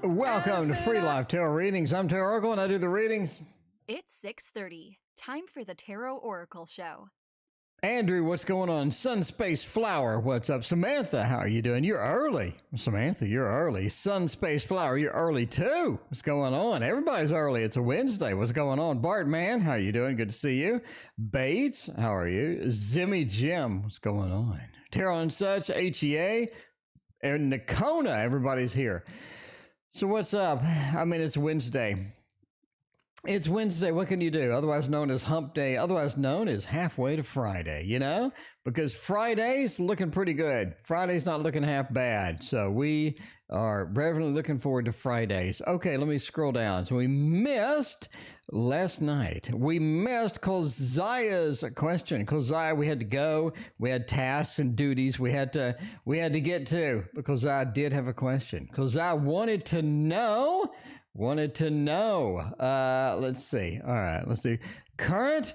Welcome to Free Life Tarot Readings. I'm Tarot Oracle and I do the readings. It's 6:30. Time for the Tarot Oracle Show. Andrew, what's going on? Sun Space Flower, what's up? Samantha, how are you doing? You're early. Samantha, you're early. Sun Space Flower, you're early too. What's going on? Everybody's early. It's a Wednesday. What's going on? Bart, man, how are you doing? Good to see you. Bates, how are you? Zimmy Jim, what's going on? Tarot and Such, HEA, and Nakona, everybody's here. So what's up? I mean, it's Wednesday. It's Wednesday. What can you do? Otherwise known as Hump Day, otherwise known as halfway to Friday, you know? Because Friday's looking pretty good. Friday's not looking half bad. So we are reverently looking forward to Fridays. Okay, let me scroll down. So we missed last night. We missed Kolziah's question. Kolziah, we had to go. We had tasks and duties we had to get to. But Kolziah did have a question. Kolziah wanted to know. Let's see. All right, let's do current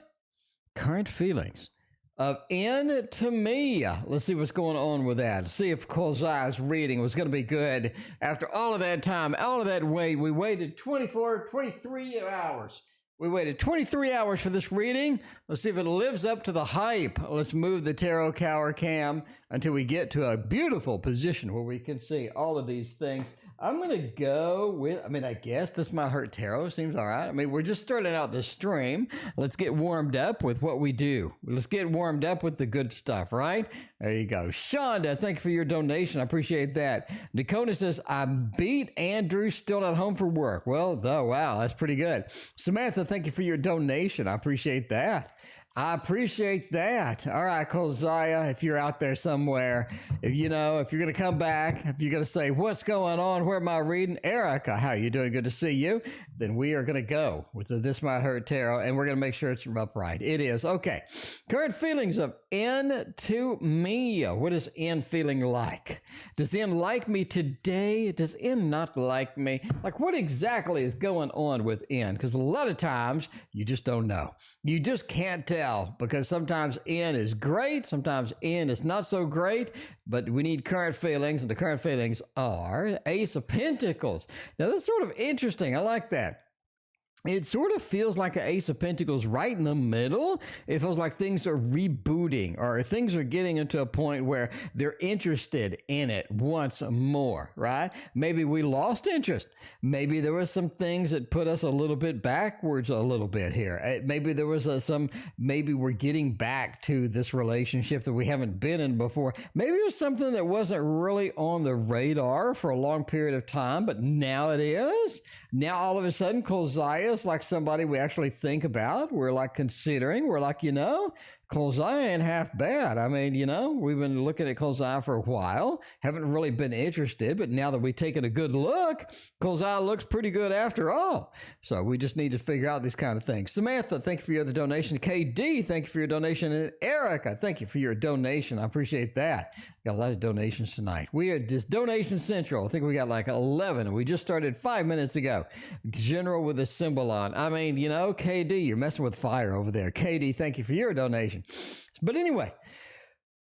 feelings of N to me. Let's see what's going on with that. See if Kolziah's reading was going to be good after all of that time, all of that wait. We waited 23 hours. We waited 23 hours for this reading. Let's see if it lives up to the hype. Let's move the Tarot Cower Cam until we get to a beautiful position where we can see all of these things. I'm going to go with, I guess this might hurt tarot. Seems all right. We're just starting out the stream. Let's get warmed up with what we do. Let's get warmed up with the good stuff, right? There you go. Shonda, thank you for your donation. I appreciate that. Nakona says, I beat Andrew, still not home for work. Well, though, wow, that's pretty good. Samantha, thank you for your donation. I appreciate that. I appreciate that. All right, Kolziah, if you're out there somewhere, if you're going to come back, if you're going to say, what's going on? Where am I reading? Erica, how are you doing? Good to see you. Then we are going to go with the This Might Hurt Tarot, and we're going to make sure it's upright. It is. Okay. Current feelings of N to me. What is N feeling like? Does N like me today? Does N not like me? Like, what exactly is going on with N? Because a lot of times you just don't know. You just can't tell. Because sometimes N is great, sometimes N is not so great, but we need current feelings, and the current feelings are Ace of Pentacles. Now, that's sort of interesting. I like that. It sort of feels like an Ace of Pentacles right in the middle. It feels like things are rebooting, or things are getting into a point where they're interested in it once more, right? Maybe we lost interest. Maybe there was some things that put us a little bit backwards a little bit here. Maybe there was maybe we're getting back to this relationship that we haven't been in before. Maybe it was something that wasn't really on the radar for a long period of time, but now it is. Now, all of a sudden, Kolziah is like somebody we actually think about. We're like considering. We're like, Kolziah ain't half bad. We've been looking at Kolziah for a while. Haven't really been interested, but now that we've taken a good look, Kolziah looks pretty good after all. So we just need to figure out these kind of things. Samantha, thank you for your other donation. KD, thank you for your donation. And Erica, thank you for your donation. I appreciate that. Got a lot of donations tonight. We are just donation central. I think we got like 11, and we just started 5 minutes ago. General with a symbol on. KD, you're messing with fire over there. KD, thank you for your donation. But anyway,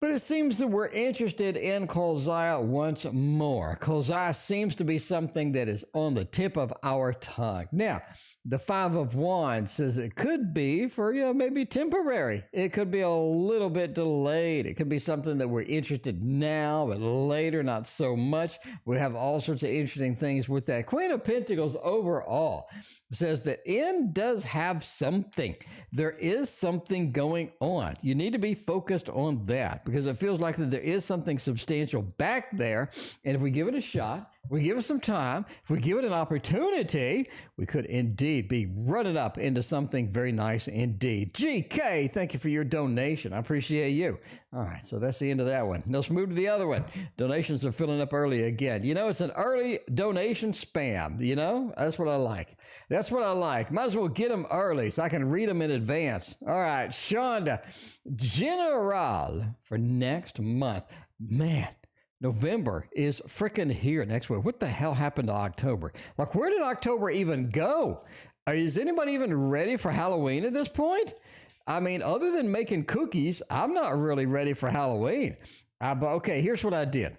it seems that we're interested in Kolziah once more. Kolziah seems to be something that is on the tip of our tongue. Now, the Five of Wands says it could be for, maybe temporary. It could be a little bit delayed. It could be something that we're interested now, but later, not so much. We have all sorts of interesting things with that. Queen of Pentacles overall says that N does have something. There is something going on. You need to be focused on that because it feels like that there is something substantial back there. And if we give it a shot, we give it some time, if we give it an opportunity, we could indeed be running up into something very nice indeed. GK, thank you for your donation. I appreciate you. All right, so that's the end of that one. Let's move to the other one. Donations are filling up early again. It's an early donation spam. That's what I like. That's what I like. Might as well get them early so I can read them in advance. All right, Shonda, General for next month. Man, November is freaking here next week. What the hell happened to October? Like, where did October even go? Is anybody even ready for Halloween at this point? Other than making cookies, I'm not really ready for Halloween. But okay, here's what I did.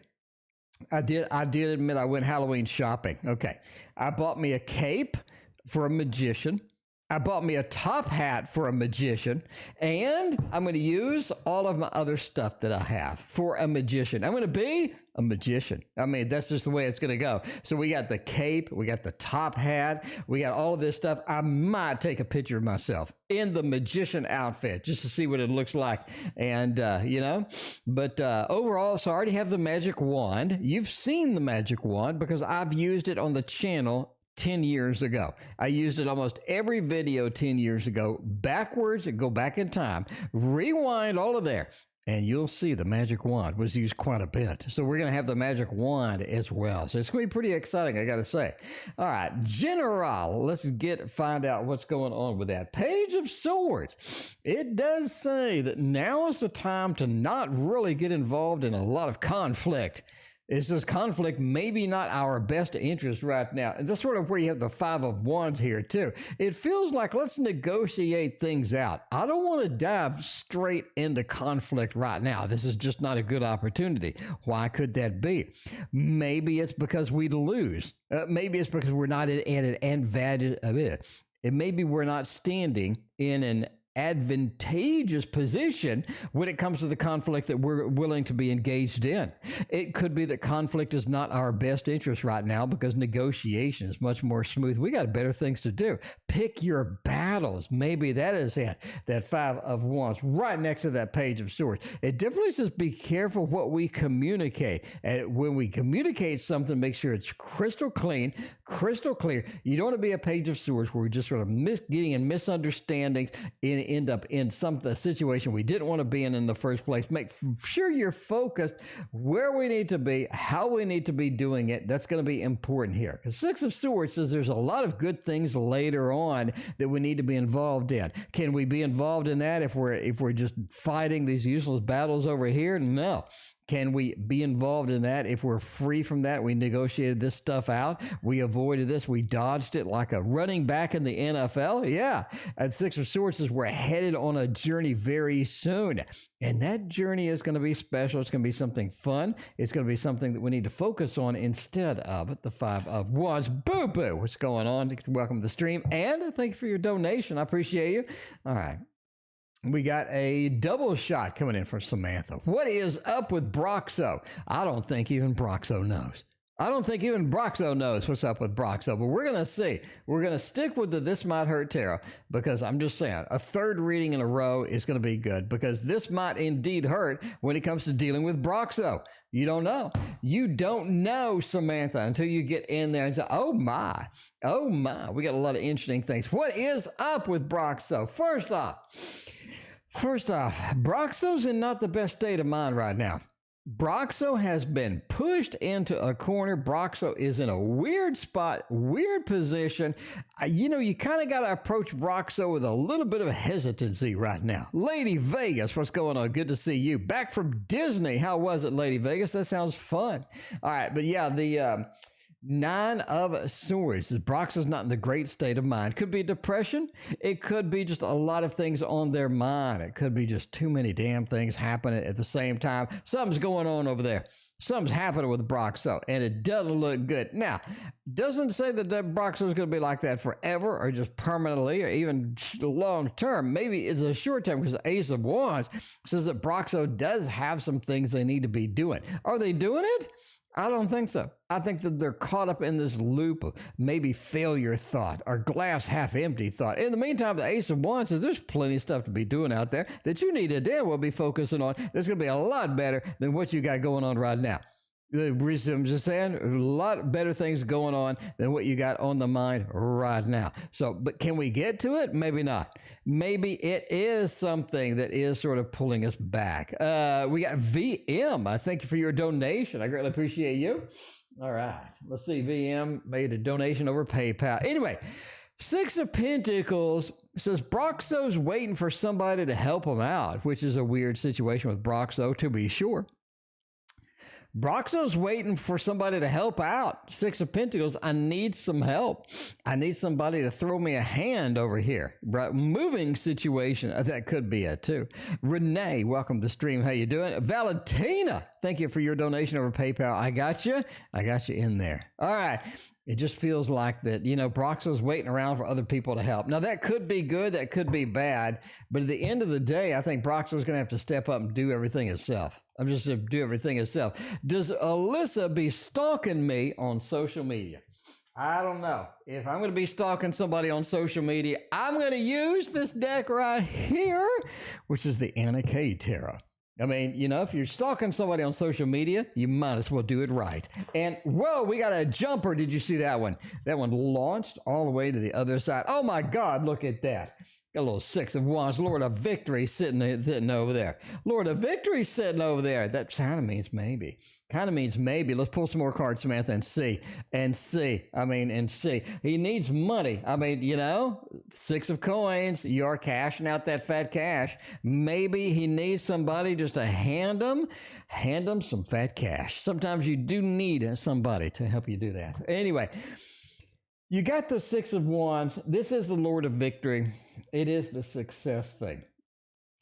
I did admit I went Halloween shopping. Okay. I bought me a cape for a magician. I bought me a top hat for a magician, and I'm going to use all of my other stuff that I have for a magician. I'm going to be a magician. I mean, that's just the way it's going to go. So we got the cape, we got the top hat, we got all of this stuff. I might take a picture of myself in the magician outfit just to see what it looks like. And, but overall, so I already have the magic wand. You've seen the magic wand because I've used it on the channel 10 years ago. I used it almost every video 10 years ago, backwards, go back in time, rewind all of there, and you'll see the magic wand was used quite a bit. So we're going to have the magic wand as well. So it's going to be pretty exciting, I got to say. All right, General, let's find out what's going on with that. Page of Swords. It does say that now is the time to not really get involved in a lot of conflict. It says conflict, maybe not our best interest right now. And that's sort of where you have the Five of Wands here, too. It feels like let's negotiate things out. I don't want to dive straight into conflict right now. This is just not a good opportunity. Why could that be? Maybe it's because we lose. Maybe it's because we're not at an advantage. Maybe we're not standing in an advantageous position when it comes to the conflict that we're willing to be engaged in. It could be that conflict is not our best interest right now because negotiation is much more smooth. We got better things to do. Pick your battles. Maybe that is it. That Five of Wands right next to that Page of Swords. It definitely says be careful what we communicate. And when we communicate something, make sure it's crystal clean, crystal clear. You don't want to be a Page of Swords where we're just sort of getting in misunderstandings and end up in a situation we didn't want to be in the first place. Make sure you're focused where we need to be, how we need to be doing it. That's going to be important here. Because Six of Swords says there's a lot of good things later on that we need to be involved in. Can we be involved in that if we're just fighting these useless battles over here? No. Can we be involved in that if we're free from that? We negotiated this stuff out. We avoided this. We dodged it like a running back in the NFL. Yeah. At Six of Swords says we're headed on a journey very soon. And that journey is going to be special. It's going to be something fun. It's going to be something that we need to focus on instead of the Five of Wands. Boo-boo. What's going on? Welcome to the stream. And thank you for your donation. I appreciate you. All right. We got a double shot coming in from Samantha. What is up with Broxo? I don't think even Broxo knows. I don't think even Broxo knows what's up with Broxo, but we're going to see. We're going to stick with the This Might Hurt Tarot because I'm just saying a third reading in a row is going to be good because this might indeed hurt when it comes to dealing with Broxo. You don't know. You don't know, Samantha, until you get in there and say, oh my, we got a lot of interesting things. What is up with Broxo? First off, Broxo's in not the best state of mind right now. Broxo has been pushed into a corner. Broxo is in a weird spot, weird position. You kind of got to approach Broxo with a little bit of hesitancy right now. Lady Vegas, what's going on? Good to see you. Back from Disney. How was it, Lady Vegas? That sounds fun. All right, but yeah, the Nine of Swords. Broxo's not in the great state of mind. Could be depression. It could be just a lot of things on their mind. It could be just too many damn things happening at the same time. Something's going on over there. Something's happening with Broxo, and it doesn't look good. Now, doesn't say that Broxo is going to be like that forever or just permanently or even long term. Maybe it's a short term because the Ace of Wands says that Broxo does have some things they need to be doing. Are they doing it? I don't think so. I think that they're caught up in this loop of maybe failure thought or glass half empty thought. In the meantime, the Ace of Wands says there's plenty of stuff to be doing out there that you need to damn well be focusing on. That's going to be a lot better than what you got going on right now. The reason I'm just saying, a lot better things going on than what you got on the mind right now. So, but can we get to it? Maybe not. Maybe it is something that is sort of pulling us back. We got VM. I thank you for your donation. I greatly appreciate you. All right. Let's see. VM made a donation over PayPal. Anyway, Six of Pentacles says Broxo's waiting for somebody to help him out, which is a weird situation with Broxo, to be sure. Broxo's waiting for somebody to help out. Six of Pentacles, I need some help. I need somebody to throw me a hand over here. Moving situation, that could be it too. Renee, welcome to the stream. How you doing? Valentina, thank you for your donation over PayPal. I got you in there. All right. It just feels like that, Broxo's waiting around for other people to help. Now, that could be good. That could be bad. But at the end of the day, I think Broxo's going to have to step up and do everything himself. I'm just going to do everything himself. Does Alyssa be stalking me on social media? I don't know. If I'm going to be stalking somebody on social media, I'm going to use this deck right here, which is the Anna K Tarot. I mean, if you're stalking somebody on social media, you might as well do it right. And whoa, we got a jumper. Did you see that one? That one launched all the way to the other side. Oh my God, look at that. Got a little Six of Wands, Lord of Victory sitting over there. Lord of Victory sitting over there. That kind of means maybe. Let's pull some more cards, Samantha, and see. He needs money. Six of Coins. You're cashing out that fat cash. Maybe he needs somebody just to hand him some fat cash. Sometimes you do need somebody to help you do that. Anyway, you got the Six of Wands. This is the Lord of Victory. It is the success thing.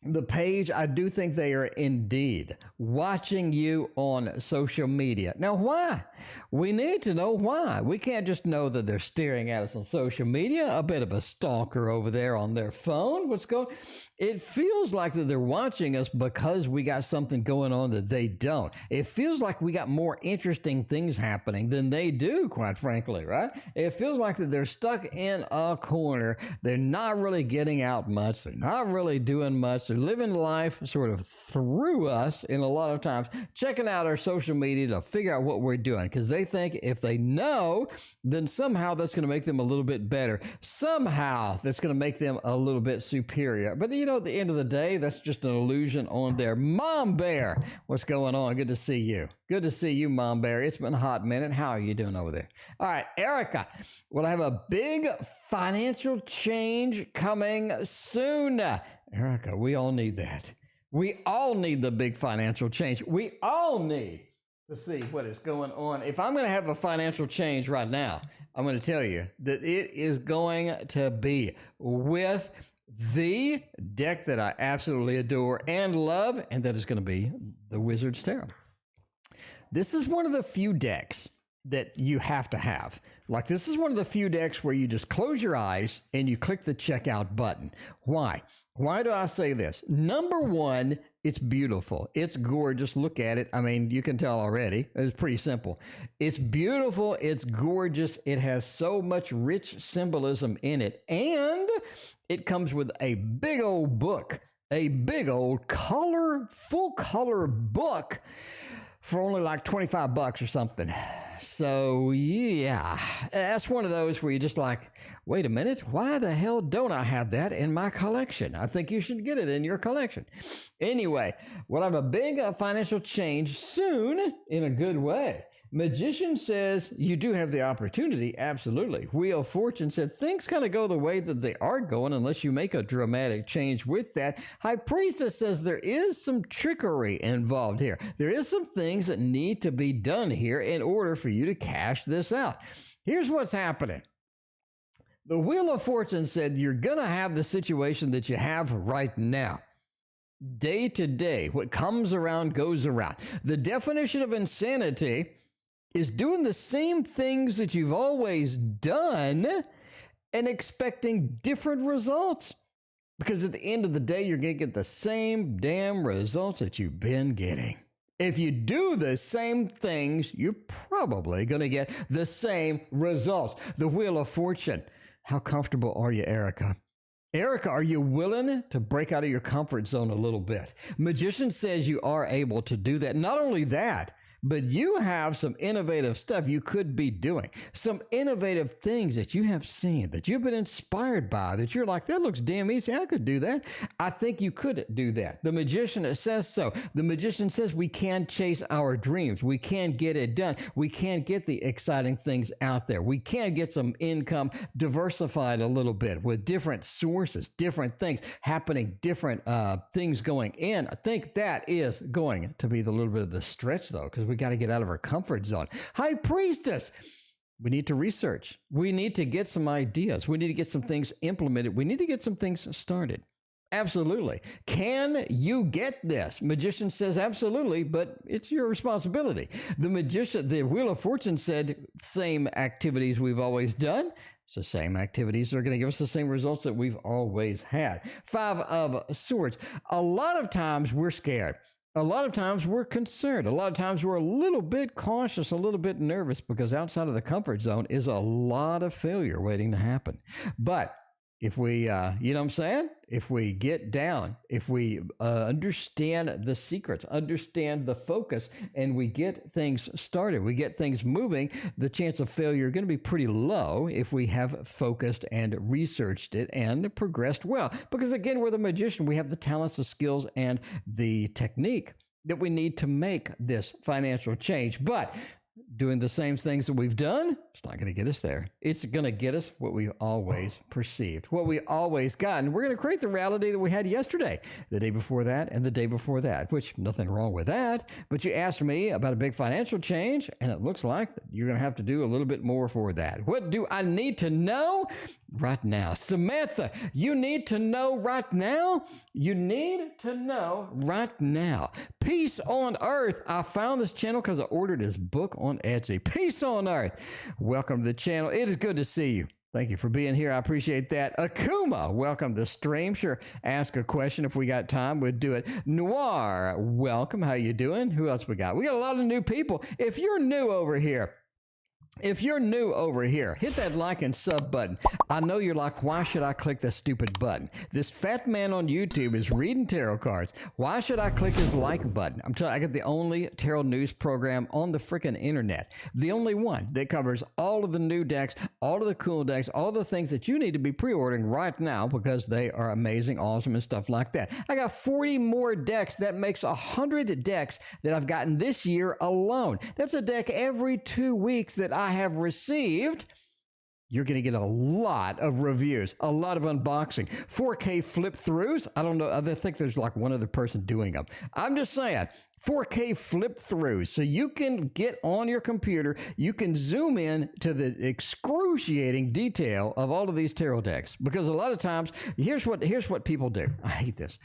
The Page, I do think they are indeed watching you on social media. Now, why? We need to know why. We can't just know that they're staring at us on social media. A bit of a stalker over there on their phone. What's going on? It feels like that they're watching us because we got something going on that they don't. It feels like we got more interesting things happening than they do, quite frankly, right? It feels like that they're stuck in a corner. They're not really getting out much. They're not really doing much. They're living life sort of through us in a lot of times, checking out our social media to figure out what we're doing because they think if they know, then somehow that's going to make them a little bit better. Somehow that's going to make them a little bit superior. But at the end of the day, that's just an illusion on there. Mom Bear, what's going on? Good to see you. Good to see you, Mom Bear. It's been a hot minute. How are you doing over there? All right, Erica, will I have a big financial change coming soon? Erica, we all need that. We all need the big financial change. We all need to see what is going on. If I'm going to have a financial change right now, I'm going to tell you that it is going to be with the deck that I absolutely adore and love, and that is going to be the Wizard's Tarot. This is one of the few decks that you have to have. Like, this is one of the few decks where you just close your eyes and you click the checkout button. Why? Why do I say this? Number one, it's beautiful. It's gorgeous. Look at it. I mean, you can tell already. It's pretty simple. It's beautiful. It's gorgeous. It has so much rich symbolism in it. And it comes with a big old book, a big old full color book for only like $25 or something. So yeah, that's one of those where you're just like, wait a minute, why the hell don't I have that in my collection? I think you should get it in your collection. Anyway, we'll have a big financial change soon in a good way. Magician says you do have the opportunity. Absolutely. Wheel of Fortune said things kind of go the way that they are going unless you make a dramatic change with that. High Priestess says there is some trickery involved here. There is some things that need to be done here in order for you to cash this out. Here's what's happening. The Wheel of Fortune said you're going to have the situation that you have right now. Day to day, what comes around goes around. The definition of insanity is doing the same things that you've always done and expecting different results. Because at the end of the day, you're going to get the same damn results that you've been getting. If you do the same things, you're probably going to get the same results. The Wheel of Fortune. How comfortable are you, Erica? Erica, are you willing to break out of your comfort zone a little bit? Magician says you are able to do that. Not only that, but you have some innovative stuff you could be doing, some innovative things that you have seen, that you've been inspired by, that you're like, that looks damn easy. I could do that. I think you could do that. The Magician says so. The Magician says we can chase our dreams. We can get it done. We can get the exciting things out there. We can get some income diversified a little bit with different sources, different things happening, different things going in. I think that is going to be the little bit of the stretch, though, because we got to get out of our comfort zone. High Priestess, we need to research. We need to get some ideas. We need to get some things implemented. We need to get some things started. Absolutely. Can you get this? Magician says absolutely, but it's your responsibility. The Wheel of Fortune said same activities we've always done. It's the same activities that are going to give us the same results that we've always had. Five of Swords. A lot of times we're scared. A lot of times we're concerned. A lot of times we're a little bit cautious, a little bit nervous, because outside of the comfort zone is a lot of failure waiting to happen. But if we, you know what I'm saying? If we get down, if we understand the secrets, understand the focus, and we get things started, we get things moving, the chance of failure is going to be pretty low if we have focused and researched it and progressed well. Because again, we're the magician. We have the talents, the skills, and the technique that we need to make this financial change. But doing the same things that we've done, it's not going to get us there. It's going to get us what we always perceived, what we always got. And we're going to create the reality that we had yesterday, the day before that, and the day before that, which nothing wrong with that. But you asked me about a big financial change, and it looks like you're going to have to do a little bit more for that. What do I need to know right now? Samantha, you need to know right now. You need to know right now. Peace on Earth. I found this channel because I ordered his book on Etsy. Peace on Earth. Welcome to the channel. It is good to see you. Thank you for being here. I appreciate that. Akuma, welcome to the stream. Sure, ask a question if we got time. We'd do it. Noir, welcome. How you doing? Who else we got? We got a lot of new people. If you're new over here, hit that like and sub button. I know you're like, why should I click this stupid button? This fat man on YouTube is reading tarot cards. Why should I click his like button? I'm telling you, I got the only tarot news program on the freaking internet. The only one that covers all of the new decks, all of the cool decks, all the things that you need to be pre-ordering right now because they are amazing, awesome, and stuff like that. I got 40 more decks. That makes 100 decks that I've gotten this year alone. That's a deck every 2 weeks that I have received. You're going to get a lot of reviews, a lot of unboxing, 4K flip throughs. I don't know. I think there's like one other person doing them. I'm just saying 4K flip throughs. So you can get on your computer. You can zoom in to the excruciating detail of all of these tarot decks, because a lot of times here's what people do. I hate this.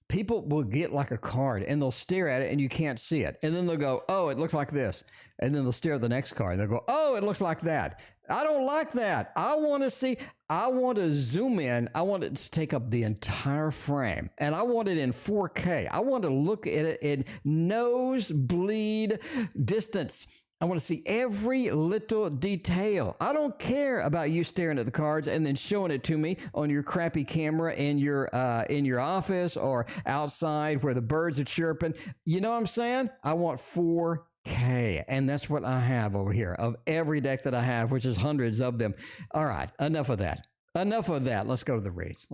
People will get like a card and they'll stare at it and you can't see it. And then they'll go, oh, it looks like this. And then they'll stare at the next card. And they'll go, oh, it looks like that. I don't like that. I want to zoom in. I want it to take up the entire frame. And I want it in 4K. I want to look at it in nosebleed distance. I want to see every little detail. I don't care about you staring at the cards and then showing it to me on your crappy camera in your office or outside where the birds are chirping. You know what I'm saying? I want 4K, and that's what I have over here of every deck that I have, which is hundreds of them. All right, enough of that. Enough of that. Let's go to the reads.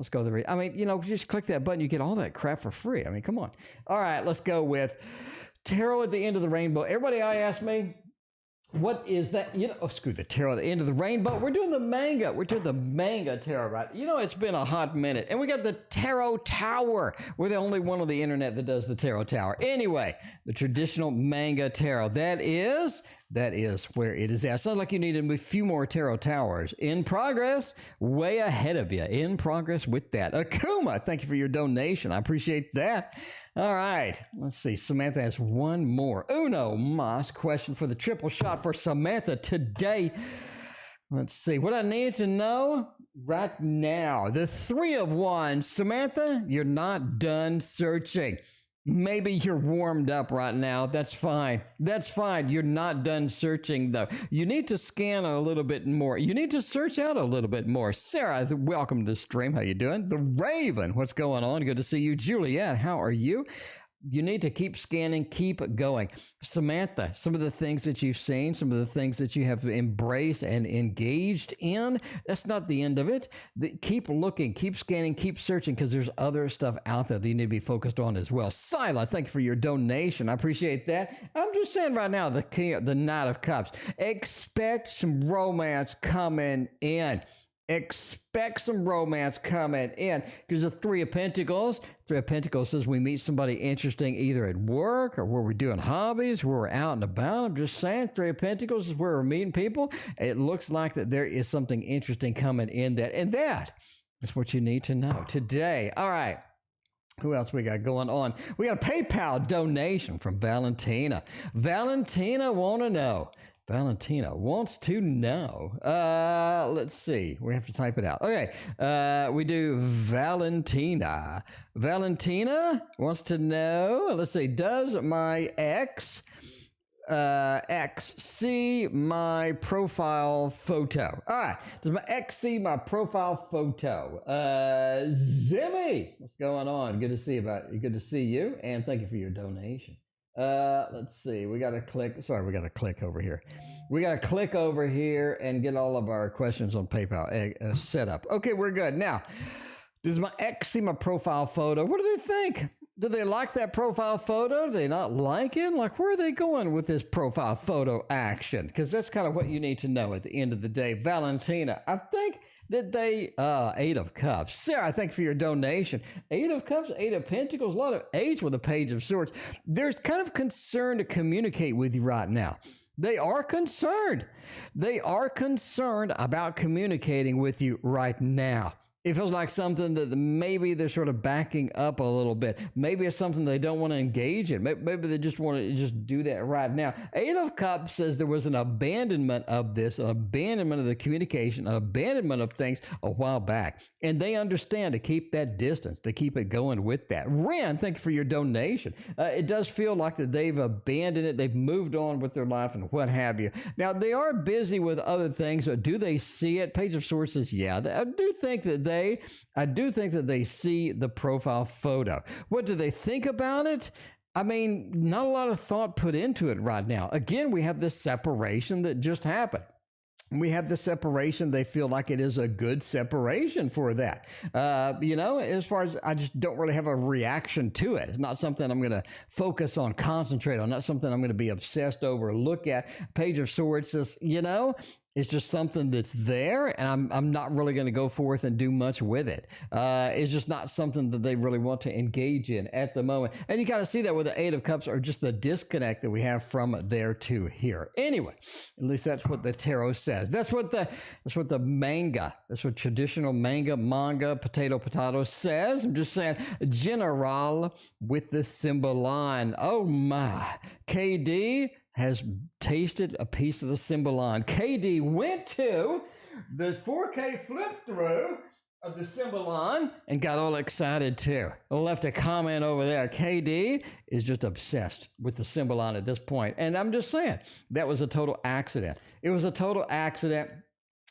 I mean, just click that button. You get all that crap for free. I mean, come on. All right, let's go with Tarot at the End of the Rainbow. Everybody asked me, what is that? Screw the tarot at the end of the rainbow. We're doing the manga. We're doing the manga tarot, right? It's been a hot minute. And we got the Tarot Tower. We're the only one on the internet that does the Tarot Tower. Anyway, the traditional manga tarot. That is where it is at. Sounds like you need a few more Tarot Towers. In progress, way ahead of you. In progress with that. Akuma, thank you for your donation. I appreciate that. All right, let's see. Samantha has one more. Uno mas question for the triple shot for Samantha today. Let's see. What I need to know right now. The Three of Wands. Samantha, you're not done searching. Maybe you're warmed up right now. That's fine. That's fine. You're not done searching, though. You need to scan a little bit more. You need to search out a little bit more. Sarah, welcome to the stream. How you doing? The Raven, what's going on? Good to see you. Juliet, how are you? You need to keep scanning, keep going. Samantha, some of the things that you've seen, some of the things that you have embraced and engaged in, that's not the end of it. Keep looking, keep scanning, keep searching, because there's other stuff out there that you need to be focused on as well. Sila, thank you for your donation. I appreciate that. I'm just saying right now, the Knight of Cups. Expect some romance coming in. Expect some romance coming in because the Three of Pentacles. Three of Pentacles says we meet somebody interesting either at work or where we're doing hobbies, where we're out and about. I'm just saying, Three of Pentacles is where we're meeting people. It looks like that there is something interesting coming in that, and that is what you need to know today. All right. Who else we got going on? We got a PayPal donation from Valentina. Valentina want to know. Valentina wants to know. Let's see. We have to type it out. Okay. We do Valentina. Valentina wants to know. Let's see. Does my ex see my profile photo? All right. Does my ex see my profile photo? Zimmy, what's going on? Good to see you, and thank you for your donation. Let's see. We got to click over here. We got to click over here and get all of our questions on PayPal set up. Okay, we're good. Now, does my ex see my profile photo? What do they think? Do they like that profile photo? Do they not like it? Like, where are they going with this profile photo action? Because that's kind of what you need to know at the end of the day. Valentina, I think that they, Eight of Cups. Sarah, thank you for your donation. Eight of Cups, Eight of Pentacles, a lot of eights with a Page of Swords. There's kind of concern to communicate with you right now. They are concerned. They are concerned about communicating with you right now. It feels like something that maybe they're sort of backing up a little bit. Maybe it's something they don't want to engage in. Maybe they just want to just do that right now. Eight of Cups says there was an abandonment of this, an abandonment of the communication, an abandonment of things a while back. And they understand to keep that distance, to keep it going with that. Ren, thank you for your donation. It does feel like that they've abandoned it. They've moved on with their life and what have you. Now, they are busy with other things. Do they see it? Page of Swords says, yeah. I do think that they see the profile photo. What do they think about it? I mean, not a lot of thought put into it right now. Again, we have this separation that just happened. We have the separation. They feel like it is a good separation for that. As far as I just don't really have a reaction to it. It's not something I'm going to focus on, concentrate on, not something I'm going to be obsessed over, look at. Page of Swords says, it's just something that's there, and I'm not really going to go forth and do much with it. It's just not something that they really want to engage in at the moment. And you kind of see that with the Eight of Cups, or just the disconnect that we have from there to here. Anyway, at least that's what the tarot says. That's what the manga, that's what traditional manga, potato says. I'm just saying, general with the symbol line. Oh my, KD has tasted a piece of the symbolon. KD went to the 4K flip through of the symbolon and got all excited too. I left a comment over there. KD is just obsessed with the symbolon at this point. And I'm just saying, that was a total accident. It was a total accident.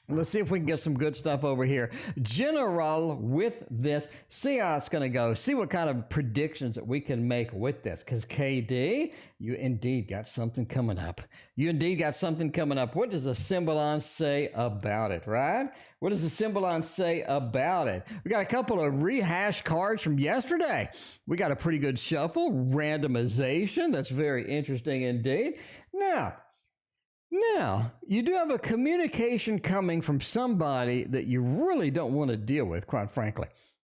Let's see if we can get some good stuff over here. General with this. See how it's going to go. See what kind of predictions that we can make with this. Because KD, you indeed got something coming up. What does the symbolon say about it, right? What does the symbolon say about it? We got a couple of rehash cards from yesterday. We got a pretty good shuffle. Randomization. That's very interesting indeed. Now, you do have a communication coming from somebody that you really don't want to deal with, quite frankly.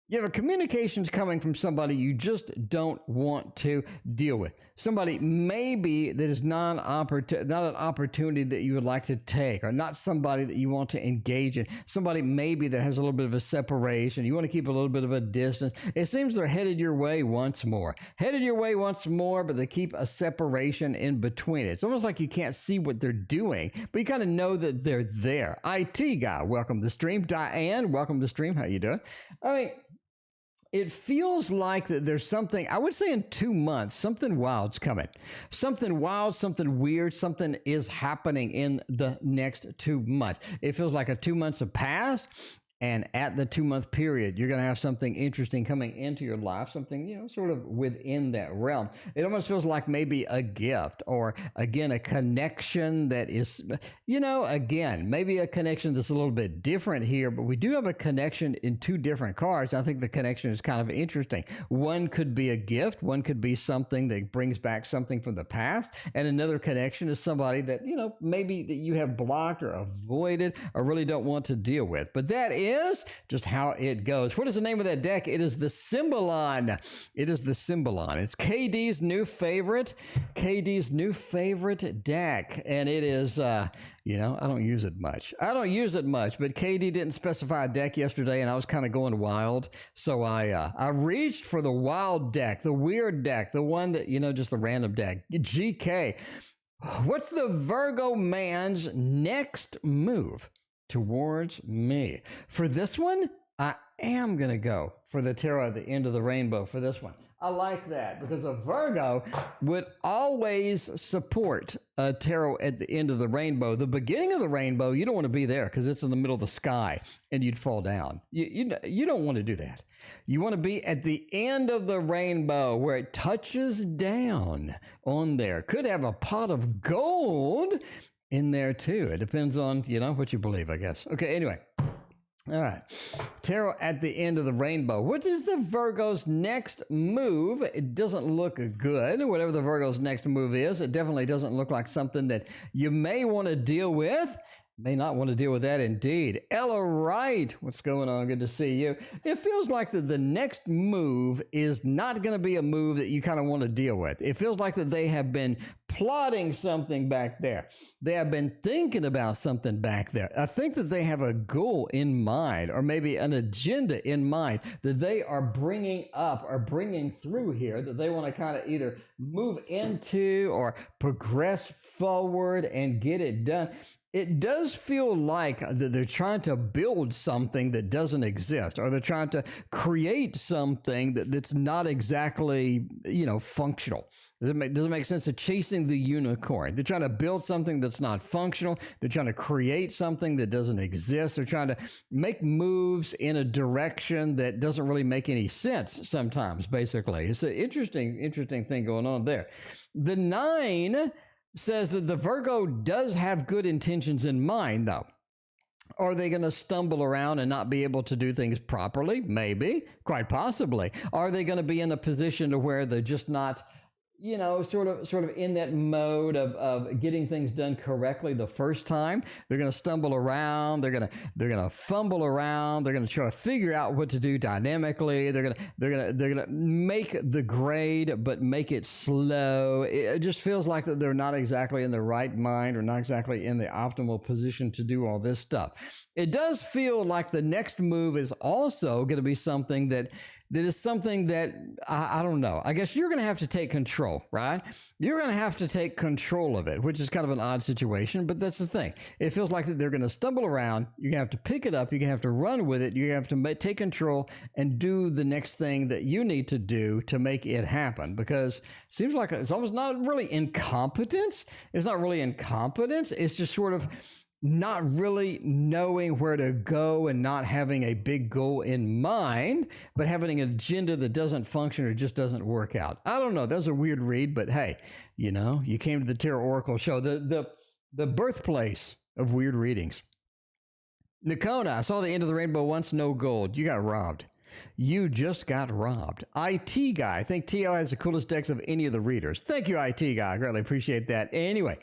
You have a communications coming from somebody you just don't want to deal with. Somebody maybe that is not an opportunity that you would like to take, or not somebody that you want to engage in. Somebody maybe that has a little bit of a separation. You want to keep a little bit of a distance. It seems they're headed your way once more, but they keep a separation in between it. It's almost like you can't see what they're doing, but you kind of know that they're there. IT guy, welcome to the stream. Diane, welcome to the stream. How you doing? I mean, it feels like that there's something, I would say in 2 months, something wild's coming. Something wild, something weird, something is happening in the next 2 months. It feels like 2 months have passed, And at the 2-month period, you're going to have something interesting coming into your life, something, sort of within that realm. It almost feels like maybe a gift or, again, a connection that is, again, maybe a connection that's a little bit different here, but we do have a connection in 2 different cards. I think the connection is kind of interesting. One could be a gift. One could be something that brings back something from the past. And another connection is somebody that, maybe that you have blocked or avoided or really don't want to deal with. But that is just how it goes. What is the name of that deck? It is the Symbolon. It is the Symbolon. It's KD's new favorite deck. And it is, I don't use it much. But KD didn't specify a deck yesterday, and I was kind of going wild. So I reached for the wild deck, the weird deck, the one that, just the random deck. GK. What's the Virgo man's next move towards me? For this one, I am going to go for the tarot at the end of the rainbow for this one. I like that because a Virgo would always support a tarot at the end of the rainbow. The beginning of the rainbow, you don't want to be there because it's in the middle of the sky and you'd fall down. You don't want to do that. You want to be at the end of the rainbow where it touches down on there. Could have a pot of gold in there too. It depends on, what you believe, I guess. Okay, anyway. All right. Tarot at the end of the rainbow. What is the Virgo's next move? It doesn't look good. Whatever the Virgo's next move is, it definitely doesn't look like something that you may want to deal with. May not want to deal with that indeed. Ella Wright, what's going on? Good to see you. It feels like that the next move is not going to be a move that you kind of want to deal with. It feels like that they have been plotting something back there. They have been thinking about something back there. I think that they have a goal in mind or maybe an agenda in mind that they are bringing up or bringing through here that they want to kind of either move into or progress forward and get it done. It does feel like that they're trying to build something that doesn't exist, or they're trying to create something that's not exactly, functional. Does it make sense of chasing the unicorn? They're trying to build something that's not functional. They're trying to create something that doesn't exist. They're trying to make moves in a direction that doesn't really make any sense sometimes, basically. It's an interesting thing going on there. The 9 says that the Virgo does have good intentions in mind, though. Are they going to stumble around and not be able to do things properly? Maybe, quite possibly. Are they going to be in a position to where they're just not, sort of in that mode of getting things done correctly the first time? They're going to stumble around. They're going to fumble around. They're going to try to figure out what to do dynamically. They're going to make the grade, but make it slow. It just feels like that they're not exactly in the right mind or not exactly in the optimal position to do all this stuff. It does feel like the next move is also going to be something that is something that, I don't know. I guess you're going to have to take control, right? You're going to have to take control of it, which is kind of an odd situation, but that's the thing. It feels like that they're going to stumble around. You're going to have to pick it up. You're going to have to run with it. You have to take control and do the next thing that you need to do to make it happen, because it seems like it's almost not really incompetence. It's not really incompetence. It's just sort of not really knowing where to go and not having a big goal in mind, but having an agenda that doesn't function or just doesn't work out. I don't know. That was a weird read, but hey, you came to the Tarot Oracle show, the birthplace of weird readings. Nakona, I saw the end of the rainbow once, no gold. You got robbed. You just got robbed. IT Guy, I think TO has the coolest decks of any of the readers. Thank you, IT Guy. I greatly appreciate that. Anyway,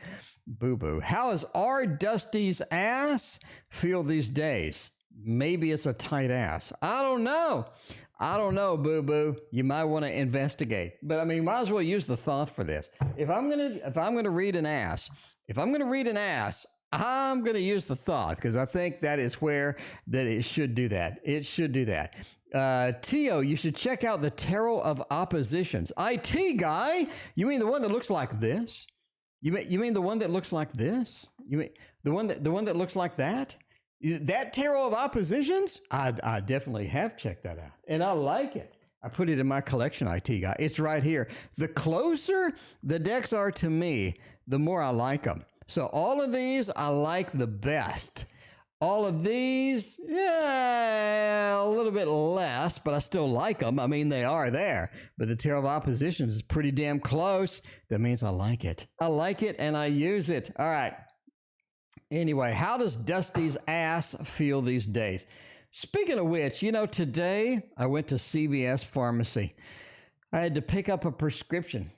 boo-boo. How does our Dusty's ass feel these days? Maybe it's a tight ass. I don't know, boo-boo. You might want to investigate. But I mean, might as well use the thought for this. If I'm gonna read an ass, I'm going to use the thought, because I think that is where that it should do that. It should do that. Tio, you should check out the Tarot of Oppositions. IT Guy? You mean the one that looks like this? You mean the one that looks like this? You mean the one that looks like that? That Tarot of Oppositions? I definitely have checked that out, and I like it. I put it in my collection, IT Guy. It's right here. The closer the decks are to me, the more I like them. So all of these I like the best. All of these, yeah, a little bit less, but I still like them. I mean, they are there. But the Tarot of Oppositions is pretty damn close. That means I like it. I like it and I use it. All right. Anyway, how does Dusty's ass feel these days? Speaking of which, you know, today I went to CVS Pharmacy. I had to pick up a prescription,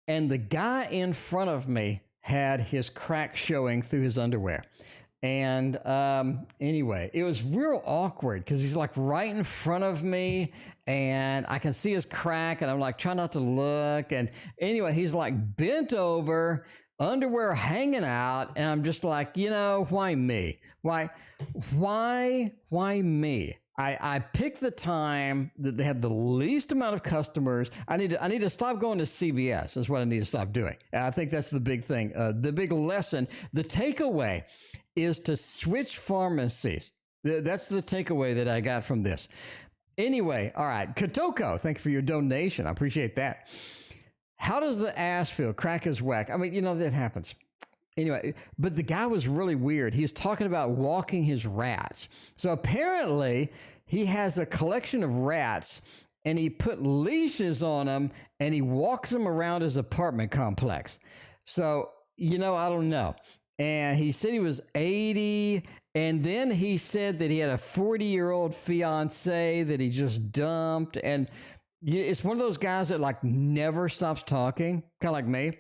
and the guy in front of me had his crack showing through his underwear. And anyway, it was real awkward because he's like right in front of me and I can see his crack and I'm like trying not to look. And anyway, he's like bent over, underwear hanging out. And I'm just like, you know, why me? Why me? I pick the time that they have the least amount of customers. I need to stop going to CVS. That's what I need to stop doing. And I think that's the big thing. The big lesson, the takeaway is to switch pharmacies. That's the takeaway that I got from this. Anyway, all right. Katoko, thank you for your donation. I appreciate that. How does the ass feel? Crack is whack. I mean, you know, that happens. Anyway, but the guy was really weird. He was talking about walking his rats. So apparently he has a collection of rats and he put leashes on them and he walks them around his apartment complex. So, you know, I don't know. And he said he was 80. And then he said that he had a 40-year-old fiance that he just dumped. And it's one of those guys that like never stops talking, kind of like me,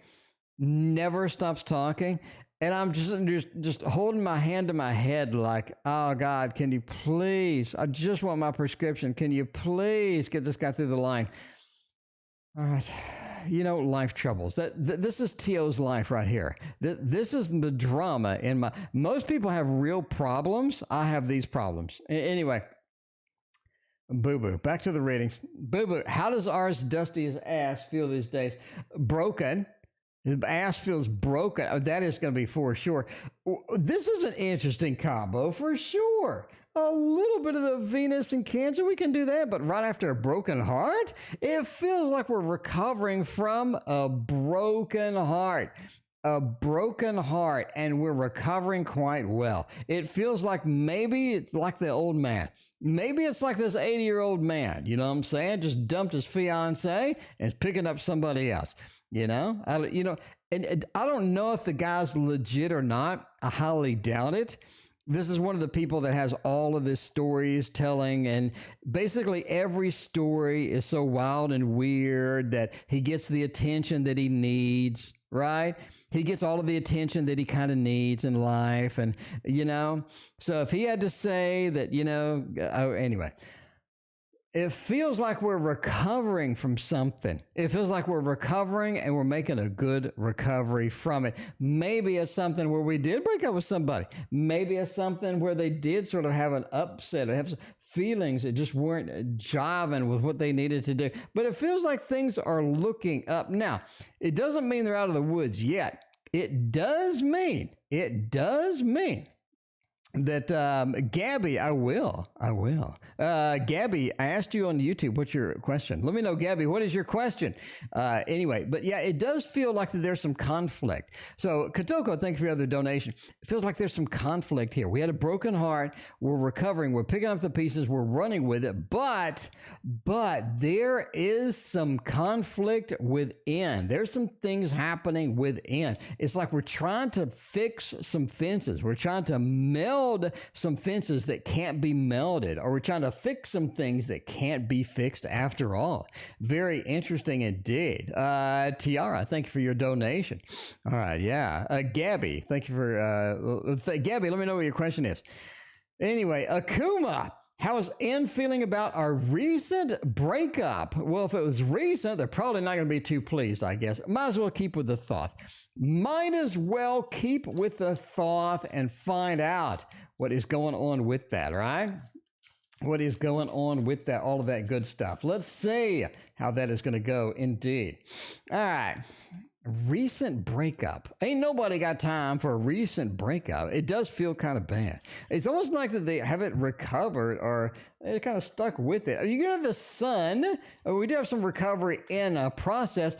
never stops talking. And I'm just holding my hand to my head like, oh, God, can you please? I just want my prescription. Can you please get this guy through the line? All right. You know, life troubles. This is T.O.'s life right here. This is the drama in my... Most people have real problems. I have these problems. Anyway, Boo-Boo. Back to the ratings. Boo-Boo, how does ours Dusty's ass feel these days? Broken. His ass feels broken. That is going to be for sure. This is an interesting combo for sure. A little bit of the Venus and Cancer, we can do that. But right after a broken heart, it feels like we're recovering from a broken heart. A broken heart, and we're recovering quite well. It feels like maybe it's like the old man. Maybe it's like this 80-year-old man, you know what I'm saying? Just dumped his fiance and is picking up somebody else, you know? And I don't know if the guy's legit or not. I highly doubt it. This is one of the people that has all of this stories telling, and basically every story is so wild and weird that he gets the attention that he needs, right? He gets all of the attention that he kind of needs in life. And, you know, so if he had to say that, you know, anyway, it feels like we're recovering from something. It feels like we're recovering and we're making a good recovery from it. Maybe it's something where we did break up with somebody. Maybe it's something where they did sort of have an upset or have some feelings that just weren't jiving with what they needed to do. But it feels like things are looking up. Now, it doesn't mean they're out of the woods yet. It does mean that Gabby, I will. Gabby, I asked you on YouTube, what's your question? Let me know, Gabby, what is your question? Anyway, but yeah, it does feel like that there's some conflict. So Katoko, thank you for your other donation. It feels like there's some conflict here. We had a broken heart. We're recovering. We're picking up the pieces. We're running with it. But there is some conflict within. There's some things happening within. It's like we're trying to fix some fences. We're trying to meld some fences that can't be melded, or we're trying to fix some things that can't be fixed after all. Very interesting indeed. Tiara, thank you for your donation. All right, yeah. Gabby, thank you for... Gabby, let me know what your question is. Anyway, Akuma, how is Ann feeling about our recent breakup? Well, if it was recent, they're probably not going to be too pleased, I guess. Might as well keep with the thought. Might as well keep with the thought and find out what is going on with that, right? What is going on with that, all of that good stuff. Let's see how that is going to go indeed. All right. Recent breakup. Ain't nobody got time for a recent breakup. It does feel kind of bad. It's almost like that they haven't recovered or they're kind of stuck with it. You get the sun. We do have some recovery in a process.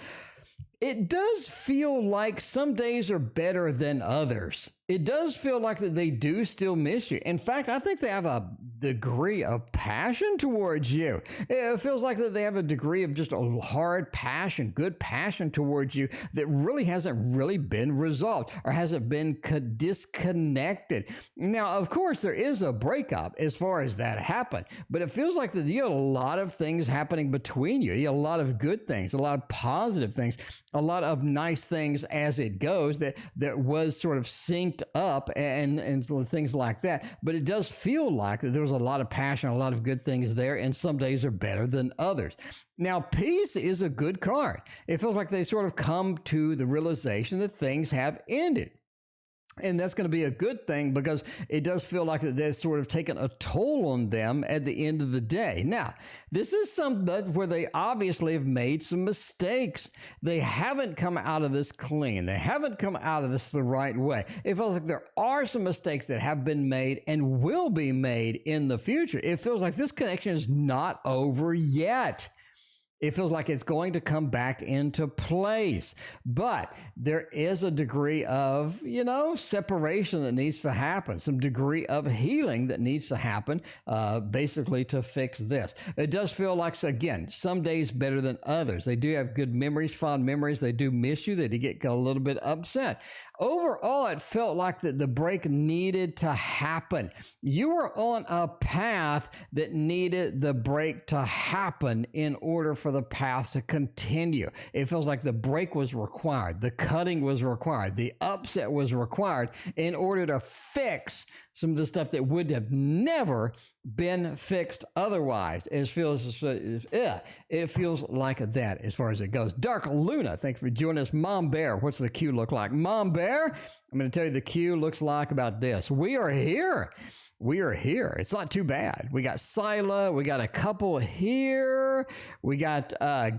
It does feel like some days are better than others. it does feel like that they do still miss you. In fact, I think they have a degree of passion towards you. It feels like that they have a degree of just a hard passion, good passion towards you that really hasn't really been resolved or hasn't been disconnected. Now, of course, there is a breakup as far as that happened, but it feels like that you have a lot of things happening between you. You have a lot of good things, a lot of positive things, a lot of nice things as it goes that was sort of synced up and things like that. But it does feel like that there was a lot of passion, a lot of good things there, and some days are better than others. Now, peace is a good card. It feels like they sort of come to the realization that things have ended. And that's going to be a good thing because it does feel like they've sort of taken a toll on them at the end of the day. Now, this is something where they obviously have made some mistakes. They haven't come out of this clean. They haven't come out of this the right way. It feels like there are some mistakes that have been made and will be made in the future. It feels like this connection is not over yet. It feels like it's going to come back into place. But there is a degree of, separation that needs to happen, some degree of healing that needs to happen, basically to fix this. It does feel like, again, some days better than others. They do have good memories, fond memories. They do miss you. They do get a little bit upset. Overall, it felt like that the break needed to happen. You were on a path that needed the break to happen in order for the path to continue. It feels like the break was required. The cutting was required. The upset was required in order to fix some of the stuff that would have never been fixed otherwise. It feels like that as far as it goes. Dark Luna, thank you for joining us. Mom Bear, what's the cue look like? Mom Bear, I'm going to tell you the cue looks like about this. We are here. We are here. It's not too bad. We got Sila. We got a couple here. We got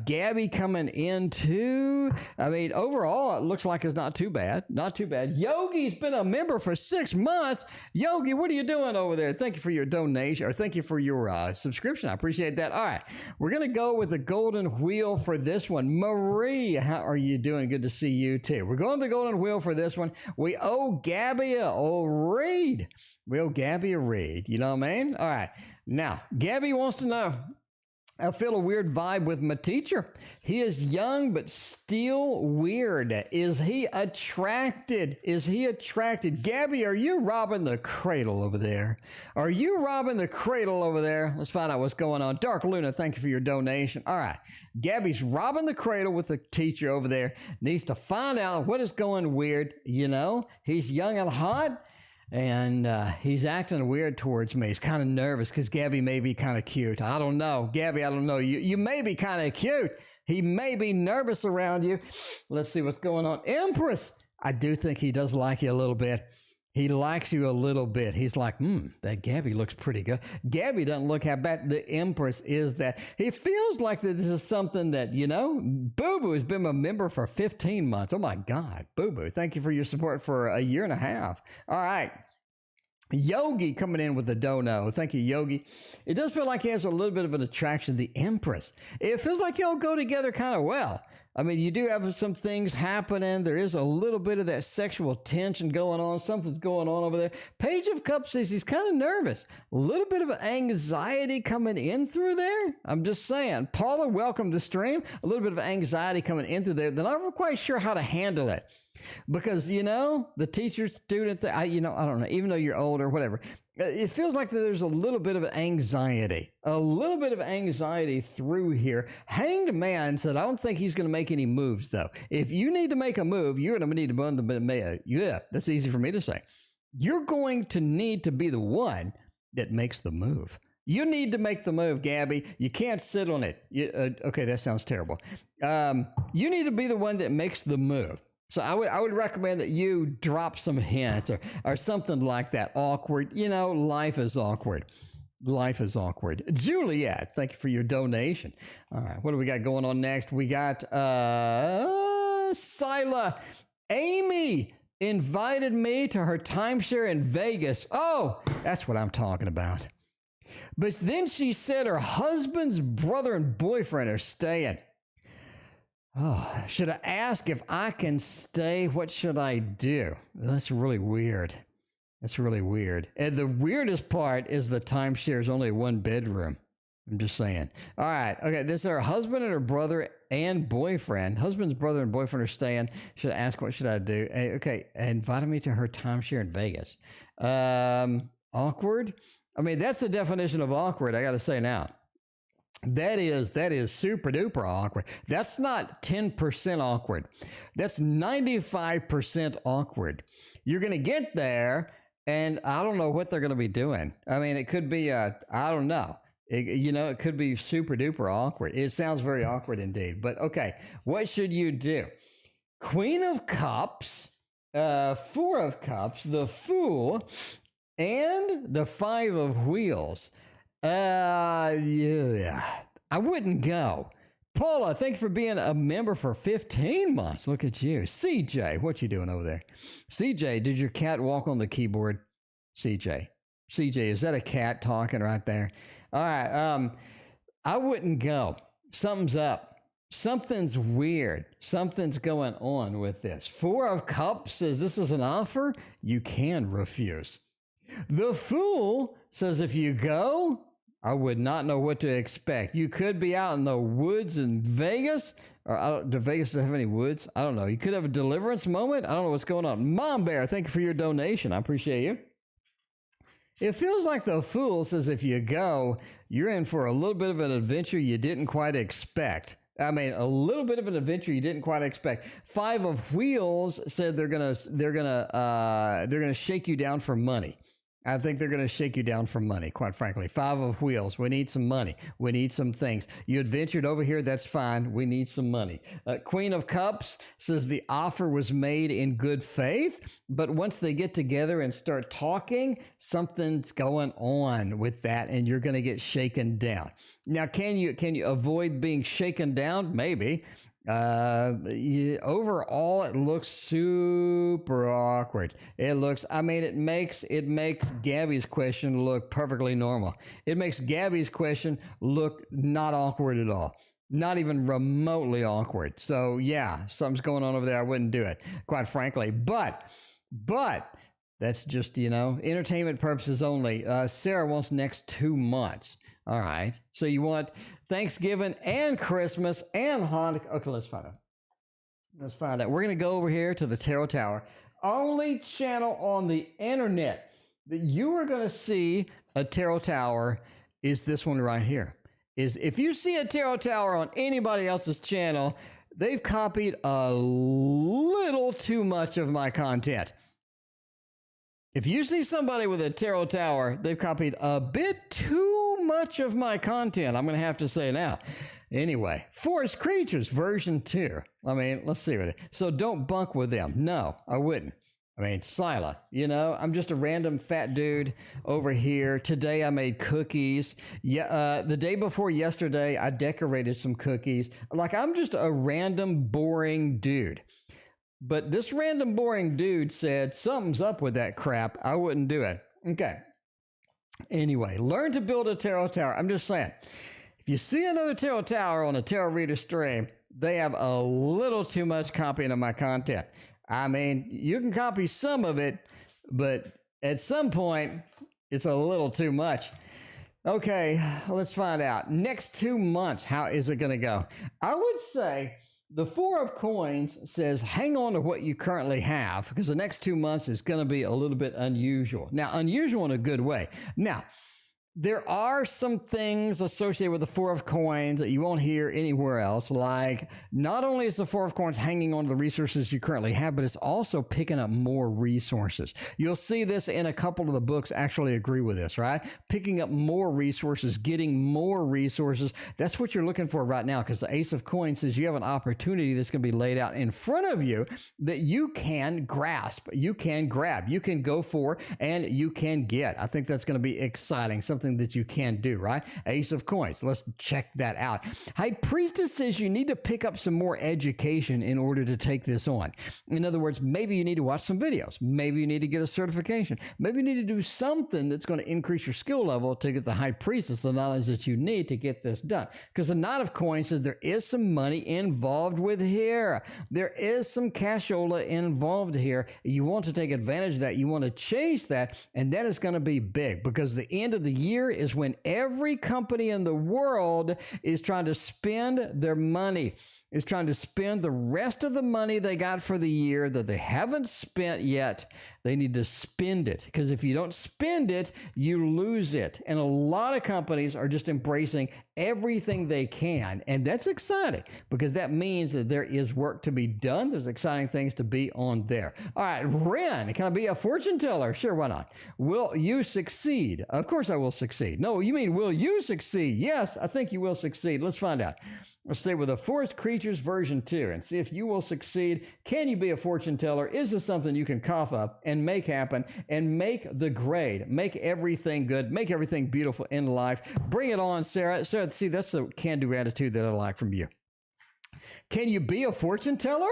Gabby coming in too. I mean, overall, it looks like it's not too bad. Not too bad. Yogi's been a member for 6 months. Yogi, what are you doing over there? Thank you for your donation, or thank you for your subscription. I appreciate that. All right. We're going to go with the golden wheel for this one. Marie, how are you doing? Good to see you too. We're going to the golden wheel for this one. We owe Gabby a read. We owe Gabby a read. You know what I mean? All right. Now, Gabby wants to know, I feel a weird vibe with my teacher. He is young, but still weird. Is he attracted? Is he attracted? Gabby, are you robbing the cradle over there? Are you robbing the cradle over there? Let's find out what's going on. Dark Luna, thank you for your donation. All right. Gabby's robbing the cradle with the teacher over there. Needs to find out what is going weird. He's young and hot. And he's acting weird towards me. He's kind of nervous because Gabby may be kind of cute. I don't know. Gabby, I don't know. You may be kind of cute. He may be nervous around you. Let's see what's going on. Empress, I do think he does like you a little bit. He likes you a little bit. He's like, that Gabby looks pretty good. Gabby doesn't look how bad. The Empress is that. He feels like that this is something that, Boo Boo has been a member for 15 months. Oh my God, Boo Boo. Thank you for your support for a year and a half. All right. Yogi coming in with the dono. Thank you, Yogi. It does feel like he has a little bit of an attraction. The Empress. It feels like y'all go together kind of well. I mean, you do have some things happening. There is a little bit of that sexual tension going on. Something's going on over there. Page of Cups says he's kind of nervous. A little bit of anxiety coming in through there. I'm just saying. Paula, welcome to the stream. A little bit of anxiety coming in through there. They're not quite sure how to handle it. Because, the teacher student thing, I don't know, even though you're older, whatever, it feels like there's a little bit of anxiety through here. Hanged Man said, I don't think he's going to make any moves, though. If you need to make a move, you're going to need to, yeah, that's easy for me to say. You're going to need to be the one that makes the move. You need to make the move, Gabby. You can't sit on it. Okay, that sounds terrible. You need to be the one that makes the move. So I would recommend that you drop some hints or something like that. Awkward. Life is awkward. Life is awkward. Juliet, thank you for your donation. All right, what do we got going on next? We got Sila. Amy invited me to her timeshare in Vegas. Oh, that's what I'm talking about. But then she said her husband's brother and boyfriend are staying. Oh, should I ask if I can stay? What should I do? That's really weird. That's really weird. And the weirdest part is the timeshare is only one bedroom. I'm just saying. All right. Okay. This is her husband and her brother and boyfriend. Husband's brother and boyfriend are staying. Should I ask what should I do? Okay. Invited me to her timeshare in Vegas. Awkward. I mean, that's the definition of awkward. I got to say now. That is super duper awkward. That's not 10% awkward. That's 95% awkward. You're going to get there and I don't know what they're going to be doing. I mean, it could be, I don't know. It could be super duper awkward. It sounds very awkward indeed. But okay, what should you do? Queen of Cups, Four of Cups, the Fool, and the Five of Wheels. Yeah, I wouldn't go. Paula, thank you for being a member for 15 months. Look at you. CJ, what you doing over there? CJ, did your cat walk on the keyboard? CJ, is that a cat talking right there? All right, I wouldn't go. Something's up. Something's weird. Something's going on with this. Four of Cups says this is an offer you can refuse. The Fool says if you go, I would not know what to expect. You could be out in the woods in Vegas. Do Vegas have any woods? I don't know. You could have a deliverance moment. I don't know what's going on. Mom Bear, thank you for your donation. I appreciate you. It feels like the Fool says if you go, you're in for a little bit of an adventure you didn't quite expect. I mean, a little bit of an adventure you didn't quite expect. Five of Wheels said they're gonna shake you down for money. I think they're going to shake you down for money, quite frankly. Five of Wheels. We need some money. We need some things. You adventured over here. That's fine. We need some money. Queen of Cups says the offer was made in good faith, but once they get together and start talking, something's going on with that, and you're going to get shaken down. Now, can you avoid being shaken down? Maybe. Overall, it looks super awkward. It makes Gabby's question look perfectly normal. It makes Gabby's question look not awkward at all. Not even remotely awkward. So yeah, something's going on over there. I wouldn't do it, quite frankly. But that's just, entertainment purposes only. Sarah wants next 2 months. All right. So you want Thanksgiving and Christmas and Hanukkah. Okay, let's find out. We're going to go over here to the Tarot Tower. Only channel on the internet that you are going to see a Tarot Tower is this one right here. If you see a Tarot Tower on anybody else's channel, they've copied a little too much of my content. If you see somebody with a Tarot Tower, they've copied a bit too much of my content, I'm going to have to say now. Anyway, Forest Creatures version 2. I mean, let's see what it is. So don't bunk with them. No, I wouldn't. I mean, Sila, I'm just a random fat dude over here. Today I made cookies. Yeah, the day before yesterday, I decorated some cookies. Like, I'm just a random boring dude. But this random boring dude said something's up with that crap. I wouldn't do it. Okay. Anyway, learn to build a tarot tower. I'm just saying, if you see another tarot tower on a tarot reader stream, they have a little too much copying of my content. I mean, you can copy some of it, but at some point, it's a little too much. Okay, let's find out. Next 2 months, how is it going to go? I would say the Four of Coins says hang on to what you currently have, because the next 2 months is going to be a little bit unusual. Now, unusual in a good way. Now, there are some things associated with the Four of Coins that you won't hear anywhere else. Like, not only is the Four of Coins hanging on to the resources you currently have, but it's also picking up more resources. You'll see this in a couple of the books actually agree with this, right? Picking up more resources, getting more resources. That's what you're looking for right now, because the Ace of Coins says you have an opportunity that's going to be laid out in front of you that you can grasp, you can grab, you can go for, and you can get. I think that's going to be exciting. Something something that you can do, right? Ace of Coins. Let's check that out. High Priestess says you need to pick up some more education in order to take this on. In other words, maybe you need to watch some videos. Maybe you need to get a certification. Maybe you need to do something that's going to increase your skill level to get the High Priestess, the knowledge that you need to get this done. Because the Knight of Coins says there is some money involved with here. There is some cashola involved here. You want to take advantage of that. You want to chase that, and that is going to be big because the end of the year is when every company in the world is trying to spend their money, is trying to spend the rest of the money they got for the year that they haven't spent yet. They need to spend it, because if you don't spend it, you lose it. And a lot of companies are just embracing everything they can. And that's exciting because that means that there is work to be done. There's exciting things to be on there. All right, Ren, can I be a fortune teller? Sure, why not? Will you succeed? Of course I will succeed. No, you mean will you succeed? Yes, I think you will succeed. Let's find out. Let's stay with the Forest Creatures version 2 and see if you will succeed. Can you be a fortune teller? Is this something you can cough up and make happen and make the grade, make everything good, make everything beautiful in life? Bring it on, Sarah. Sarah, see, that's the can-do attitude that I like from you. Can you be a fortune teller?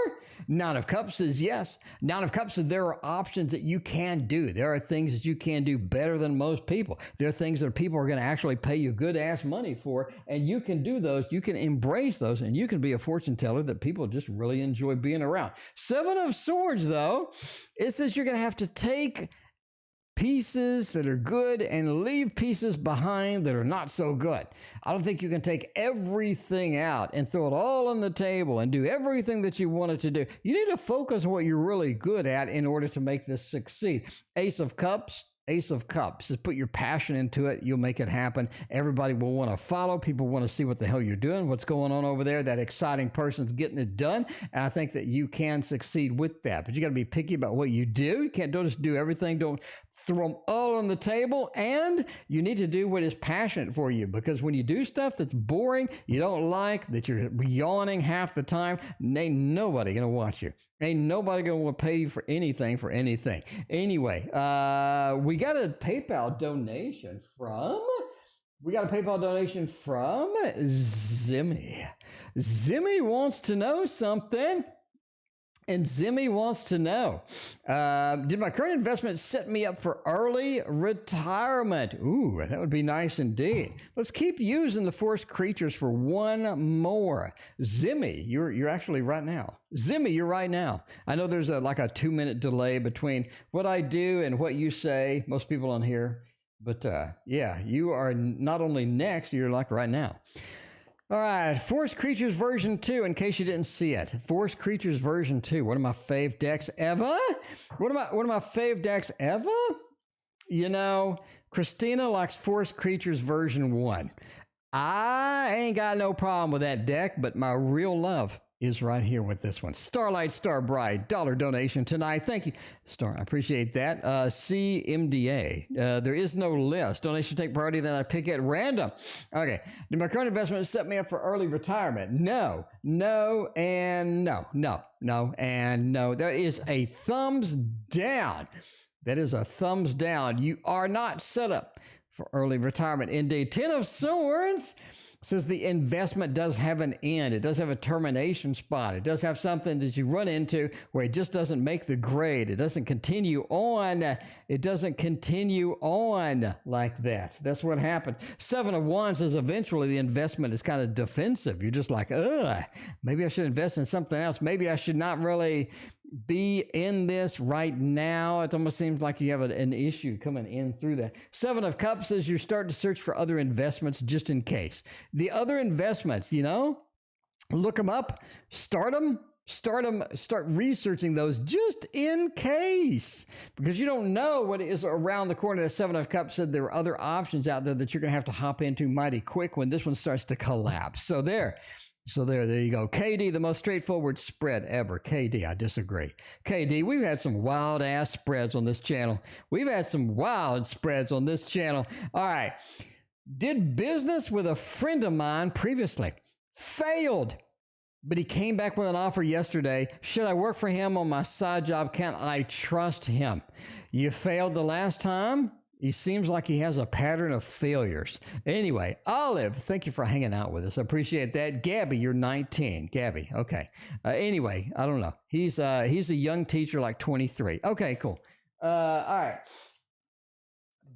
Nine of Cups says yes. Nine of Cups says there are options that you can do. There are things that you can do better than most people. There are things that people are going to actually pay you good ass money for, and you can do those. You can embrace those, and you can be a fortune teller that people just really enjoy being around. Seven of Swords, though, it says you're going to have to take pieces that are good and leave pieces behind that are not so good. I don't think you can take everything out and throw it all on the table and do everything that you wanted to do. You need to focus on what you're really good at in order to make this succeed. Ace of Cups. Ace of Cups is put your passion into it. You'll make it happen. Everybody will want to follow. People want to see what the hell you're doing, what's going on over there. That exciting person's getting it done. And I think that you can succeed with that. But you got to be picky about what you do. You can't just do everything. Don't throw them all on the table. And you need to do what is passionate for you. Because when you do stuff that's boring, you don't like, that you're yawning half the time, ain't nobody going to watch you. Ain't nobody going to want to pay you for anything Anyway, we got a PayPal donation from Zimmy. Zimmy wants to know something. And Zimmy wants to know, did my current investment set me up for early retirement? Ooh, that would be nice indeed. Let's keep using the Forest Creatures for one more. Zimmy, you're actually right now. Zimmy, you're right now. I know there's like a 2-minute delay between what I do and what you say, most people on here. But yeah, you are not only next, you're like right now. All right, Forest Creatures version 2, in case you didn't see it. Forest Creatures version 2, one of my fave decks ever. One of my fave decks ever? You know, Christina likes Forest Creatures version 1. I ain't got no problem with that deck, but my real love is right here with this one. Starlight Star Bride, $1 donation tonight. Thank you, Star. I appreciate that. CMDA. There is no list. Donation take priority, then I pick at random. Okay. Did my current investment set me up for early retirement? No, and no. There is a thumbs down. That is a thumbs down. You are not set up for early retirement. Indeed. 10 of Swords says the investment does have an end. It does have a termination spot. It does have something that you run into where it just doesn't make the grade. It doesn't continue on. It doesn't continue on like that. That's what happened. 7 of Wands says eventually the investment is kind of defensive. You're just like, maybe I should invest in something else. Maybe I should not really be in this right now. It almost seems like you have an issue coming in through that. 7 of Cups says you start to search for other investments just in case. The other investments, look them up, start researching those just in case, because you don't know what is around the corner. The 7 of Cups said there are other options out there that you're going to have to hop into mighty quick when this one starts to collapse. So there you go. KD, the most straightforward spread ever. KD, I disagree. KD, we've had some wild ass spreads on this channel. All right. Did business with a friend of mine previously. Failed. But he came back with an offer yesterday. Should I work for him on my side job? Can I trust him? You failed the last time. He seems like he has a pattern of failures. Anyway, Olive, thank you for hanging out with us. I appreciate that. Gabby, you're 19. Gabby, okay. Anyway, I don't know. He's a young teacher, like 23. Okay, cool. All right.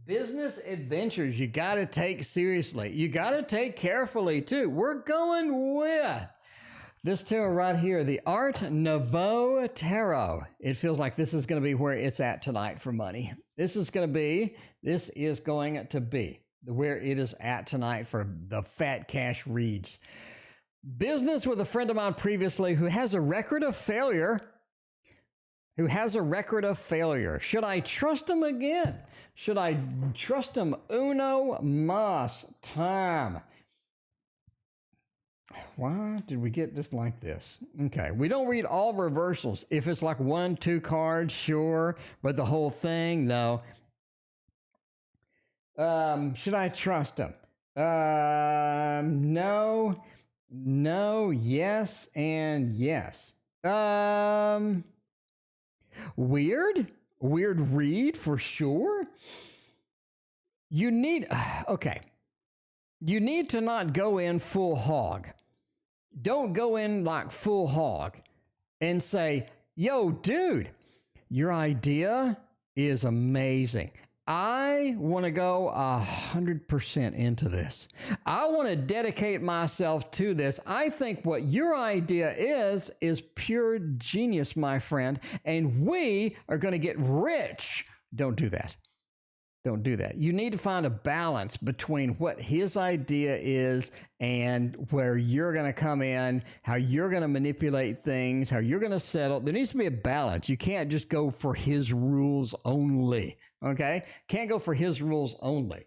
Business adventures, you got to take seriously. You got to take carefully, too. We're going with this tarot right here, the Art Nouveau Tarot. It feels like this is going to be where it's at tonight for money. This is going to be where it is at tonight for the fat cash reads. Business with a friend of mine previously who has a record of failure. Should I trust him again? Should I trust him uno mas time? Why did we get this like this? Okay, we don't read all reversals. If it's like 1, 2 cards, sure, but the whole thing, no. Should I trust him? No, yes, and yes. Weird read for sure. You need to not go in full hog. Don't go in like full hog and say, yo, dude, your idea is amazing. I want to go 100% into this. I want to dedicate myself to this. I think what your idea is pure genius, my friend, and we are going to get rich. Don't do that. Don't do that. You need to find a balance between what his idea is and where you're going to come in, how you're going to manipulate things, how you're going to settle. There needs to be a balance. You can't just go for his rules only, okay? Can't go for his rules only.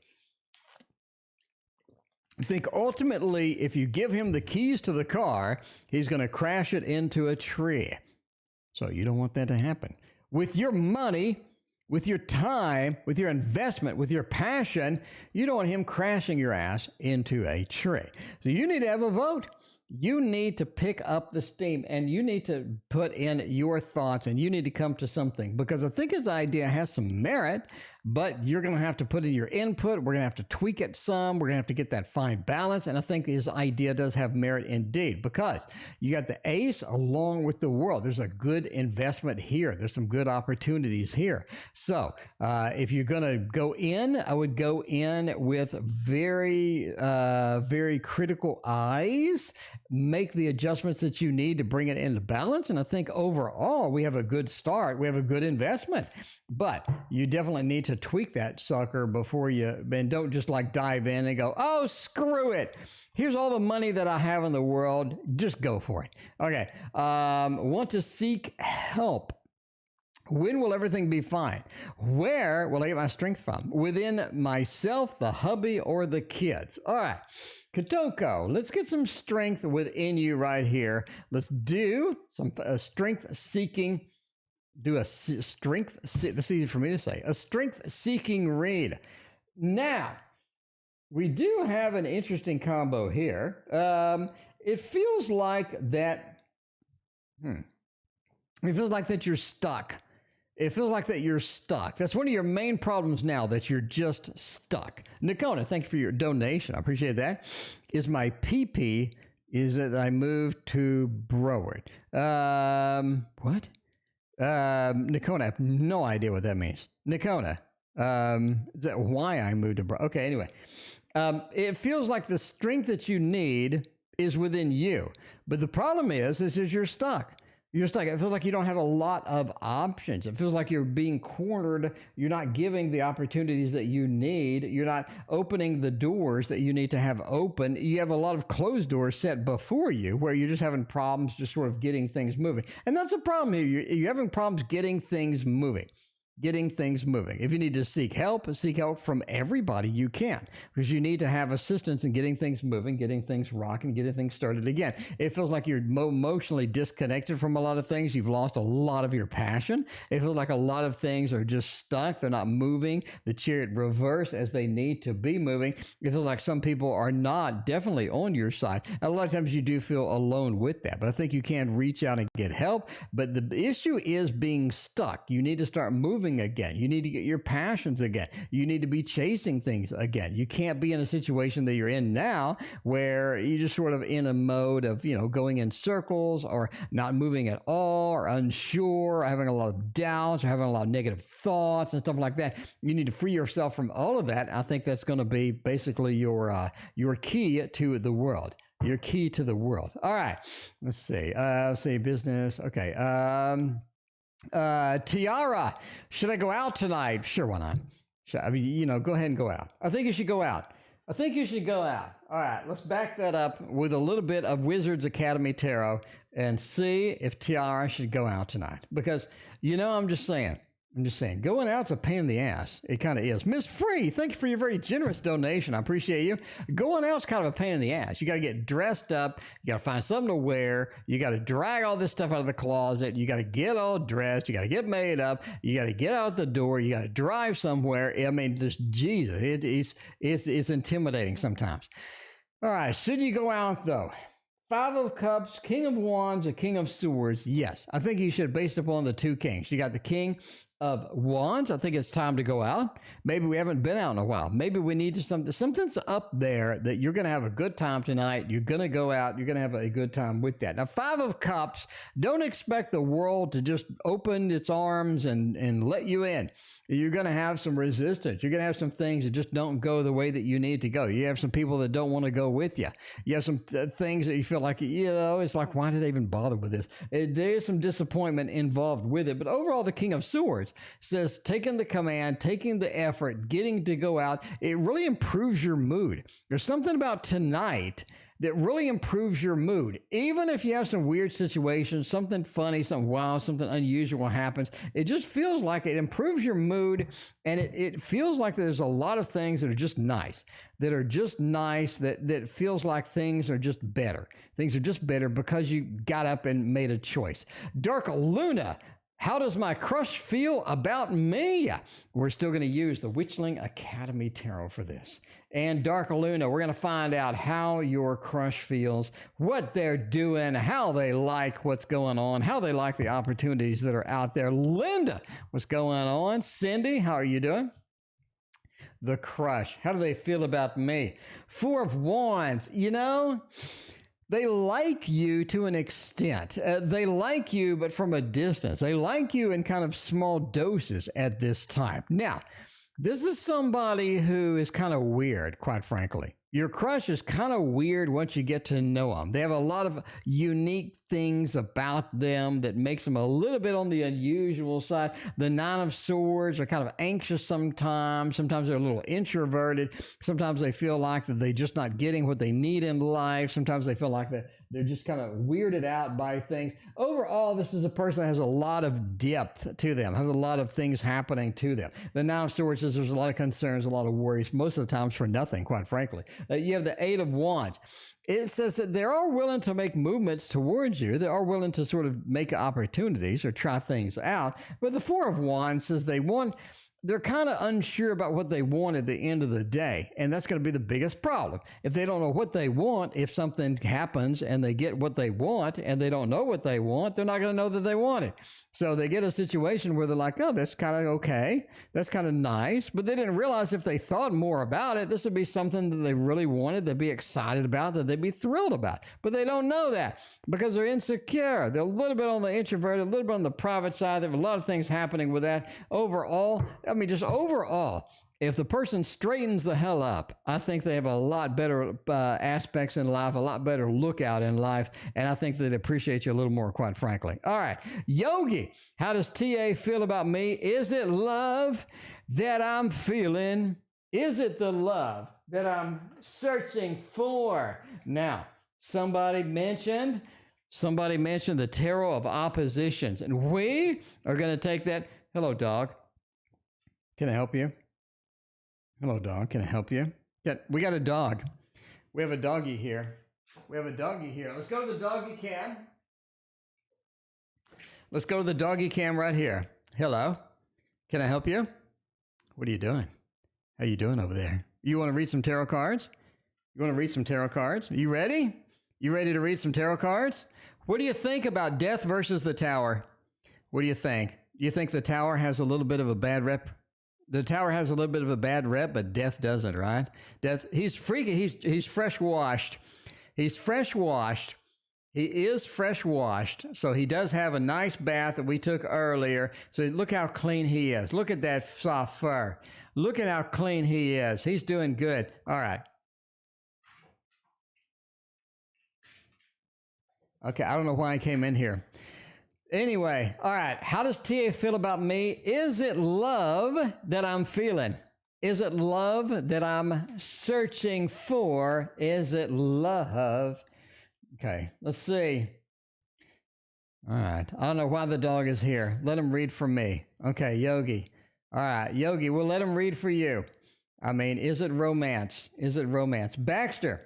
I think ultimately, if you give him the keys to the car, he's going to crash it into a tree. So you don't want that to happen. With your money, with your time, with your investment, with your passion, you don't want him crashing your ass into a tree. So you need to have a vote. You need to pick up the steam and you need to put in your thoughts and you need to come to something, because I think his idea has some merit, but you're going to have to put in your input. We're going to have to tweak it some. We're going to have to get that fine balance. And I think his idea does have merit indeed, because you got the ace along with the world. There's a good investment here. There's some good opportunities here. So if you're going to go in, I would go in with very, very critical eyes. Make the adjustments that you need to bring it into balance. And I think overall, we have a good start. We have a good investment. But you definitely need to tweak that sucker before you, and don't just like dive in and go, oh, screw it. Here's all the money that I have in the world. Just go for it. Okay. Want to seek help. When will everything be fine? Where will I get my strength from? Within myself, the hubby, or the kids? All right. Katoko, let's get some strength within you right here. Let's do some strength seeking. Do a strength, this is easy for me to say, a strength seeking read. Now, we do have an interesting combo here. It feels like that, it feels like that you're stuck. It feels like that you're stuck. That's one of your main problems now, that you're just stuck. Nikona, thank you for your donation. I appreciate that. Is my PP is that I moved to Broward. What? Nikona, I have no idea what that means. Nikona, is that why I moved to Broward? Okay, anyway. It feels like the strength that you need is within you. But the problem is you're stuck. You're stuck. It feels like you don't have a lot of options. It feels like you're being cornered. You're not giving the opportunities that you need. You're not opening the doors that you need to have open. You have a lot of closed doors set before you where you're just having problems just sort of getting things moving. And that's the problem here. You're having problems getting things moving. If you need to seek help from everybody you can, because you need to have assistance in getting things moving, getting things rocking, getting things started again. It feels like you're emotionally disconnected from a lot of things. You've lost a lot of your passion. It feels like a lot of things are just stuck. They're not moving the chariot reverse as they need to be moving. It feels like some people are not definitely on your side. And a lot of times you do feel alone with that, but I think you can reach out and get help. But the issue is being stuck. You need to start moving moving again. You need to get your passions again. You need to be chasing things again. You can't be in a situation that you're in now where you're just sort of in a mode of, going in circles or not moving at all or unsure, or having a lot of doubts or having a lot of negative thoughts and stuff like that. You need to free yourself from all of that. I think that's going to be basically your key to the world. Your key to the world. All right. Let's see. Business. Okay. Tiara, should I go out tonight? Sure, why not? Go ahead and go out. I think you should go out. All right, let's back that up with a little bit of Wizards Academy Tarot and see if Tiara should go out tonight. Because, I'm just saying, going out's a pain in the ass. It kind of is. Miss Free, thank you for your very generous donation. I appreciate you. Going out's kind of a pain in the ass. You got to get dressed up. You got to find something to wear. You got to drag all this stuff out of the closet. You got to get all dressed. You got to get made up. You got to get out the door. You got to drive somewhere. I mean, just Jesus, it's intimidating sometimes. All right, should you go out though? 5 of Cups, King of Wands, a King of Swords. Yes, I think you should, based upon the 2 kings. You got the King of Wands. I think it's time to go out. Maybe we haven't been out in a while. Maybe we need to something's up there that you're going to have a good time tonight. You're going to go out. You're going to have a good time with that. Now, 5 of Cups, don't expect the world to just open its arms and let you in. You're going to have some resistance. You're going to have some things that just don't go the way that you need to go. You have some people that don't want to go with you. You have some things that you feel like, it's like, why did I even bother with this? There's some disappointment involved with it. But overall, the King of Swords says taking the command, taking the effort, getting to go out, it really improves your mood. There's something about tonight that really improves your mood. Even if you have some weird situations, something funny, something wild, something unusual happens, it just feels like it improves your mood, and it feels like there's a lot of things that are just nice, that feels like things are just better. Things are just better because you got up and made a choice. Dark Luna, how does my crush feel about me? We're still going to use the Witchling Academy Tarot for this. And Dark Luna, we're going to find out how your crush feels, what they're doing, how they like what's going on, how they like the opportunities that are out there. Linda, what's going on? Cindy, how are you doing? The crush, how do they feel about me? 4 of Wands, they like you to an extent. They like you, but from a distance. They like you in kind of small doses at this time. Now, this is somebody who is kind of weird, quite frankly. Your crush is kind of weird once you get to know them. They have a lot of unique things about them that makes them a little bit on the unusual side. The 9 of Swords are kind of anxious sometimes. Sometimes they're a little introverted. Sometimes they feel like that they're just not getting what they need in life. Sometimes they feel like they're just kind of weirded out by things. Overall, this is a person that has a lot of depth to them, has a lot of things happening to them. The 9 of Swords says there's a lot of concerns, a lot of worries, most of the times for nothing, quite frankly. You have the 8 of Wands. It says that they are willing to make movements towards you. They are willing to sort of make opportunities or try things out. But the 4 of Wands says they're kind of unsure about what they want at the end of the day. And that's going to be the biggest problem. If they don't know what they want, if something happens and they get what they want and they don't know what they want, they're not going to know that they want it. So they get a situation where they're like, oh, that's kind of okay. That's kind of nice. But they didn't realize if they thought more about it, this would be something that they really wanted, they'd be excited about, that they'd be thrilled about. But they don't know that because they're insecure. They're a little bit on the introverted, a little bit on the private side. There are a lot of things happening with that. Overall, if the person straightens the hell up, I think they have a lot better aspects in life, a lot better lookout in life, and I think they'd appreciate you a little more, quite frankly. All right, Yogi, how does TA feel about me? Is it love that I'm feeling? Is it the love that I'm searching for? Now, somebody mentioned the tarot of oppositions, and we are going to take that. Hello, dog. Can I help you? Hello, dog. Can I help you? Yeah, we got a dog. We have a doggy here. Let's go to the doggy cam. Let's go to the doggy cam right here. Hello. Can I help you? What are you doing? How you doing over there? You want to read some tarot cards? You want to read some tarot cards? You ready? You ready to read some tarot cards? What do you think about Death versus the Tower? What do you think? You think the Tower has a little bit of a bad rep? The Tower has a little bit of a bad rep, but Death doesn't, right? Death, he's freaky. He's fresh washed. He's fresh washed. He is fresh washed. So he does have a nice bath that we took earlier. So look how clean he is. Look at that soft fur. Look at how clean he is. He's doing good. All right. Okay, I don't know why I came in here. Anyway, all right. How does TA feel about me? Is it love that I'm feeling? Is it love that I'm searching for? Is it love? Okay, let's see. All right. I don't know why the dog is here. Let him read for me. Okay, Yogi. All right, Yogi, we'll let him read for you. I mean, is it romance? Is it romance? Baxter,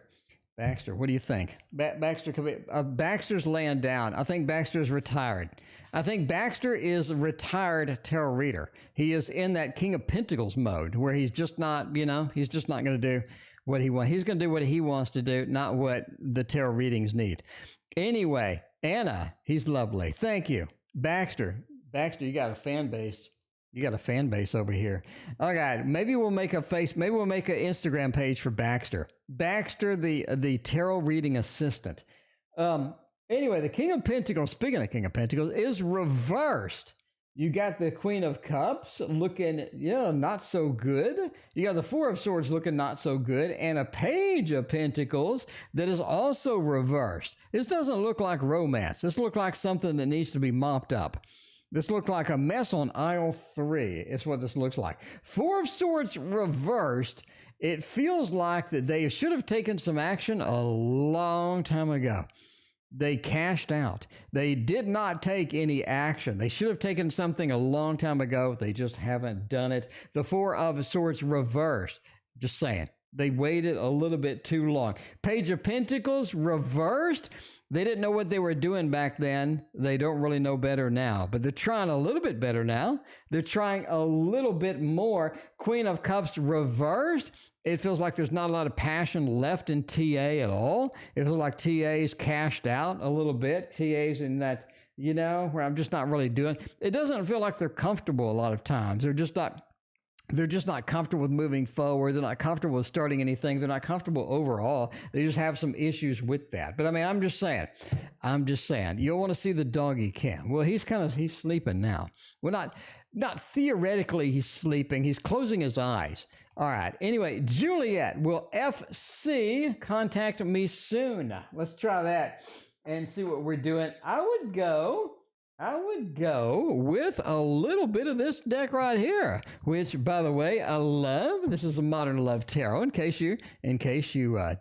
what do you think? Baxter could be. Baxter's laying down. I think Baxter's retired. I think Baxter is a retired tarot reader. He is in that King of Pentacles mode where he's just not, he's just not going to do what he wants. He's going to do what he wants to do, not what the tarot readings need. Anyway, Anna, he's lovely. Thank you. Baxter, you got a fan base. You got a fan base over here. All right, maybe we'll make an Instagram page for Baxter. Baxter, the tarot reading assistant. Anyway, the King of Pentacles, speaking of King of Pentacles, is reversed. You got the Queen of Cups looking, not so good. You got the Four of Swords looking not so good, and a Page of Pentacles that is also reversed. This doesn't look like romance. This looks like something that needs to be mopped up. This looked like a mess on aisle 3. It's what this looks like. Four of Swords reversed. It feels like that they should have taken some action a long time ago. They cashed out. They did not take any action. They should have taken something a long time ago. They just haven't done it. The Four of Swords reversed. Just saying. They waited a little bit too long. Page of Pentacles reversed. They didn't know what they were doing back then. They don't really know better now, but they're trying a little bit better now. They're trying a little bit more. Queen of Cups reversed. It feels like there's not a lot of passion left in TA at all. It feels like TA's cashed out a little bit. TA's in that, where I'm just not really doing. It doesn't feel like they're comfortable a lot of times. They're just not comfortable with moving forward. They're not comfortable with starting anything. They're not comfortable overall. They just have some issues with that. But I mean, I'm just saying, you'll want to see the doggy cam. Well, he's sleeping now. Well, not theoretically he's sleeping. He's closing his eyes. All right. Anyway, Juliet, will FC contact me soon? Let's try that and see what we're doing. I would go with a little bit of this deck right here, which, by the way, I love. This is a Modern Love Tarot, in case you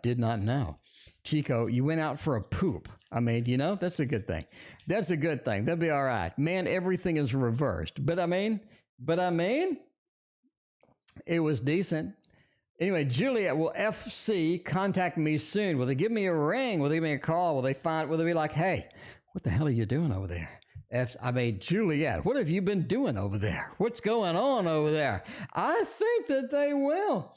did not know. Chico, you went out for a poop. I mean, that's a good thing. That's a good thing. That'll be all right. Man, everything is reversed. But I mean, it was decent. Anyway, Juliet, will FC contact me soon? Will they give me a ring? Will they give me a call? Will they be like, hey, what the hell are you doing over there? Juliet, what have you been doing over there? What's going on over there? I think that they will.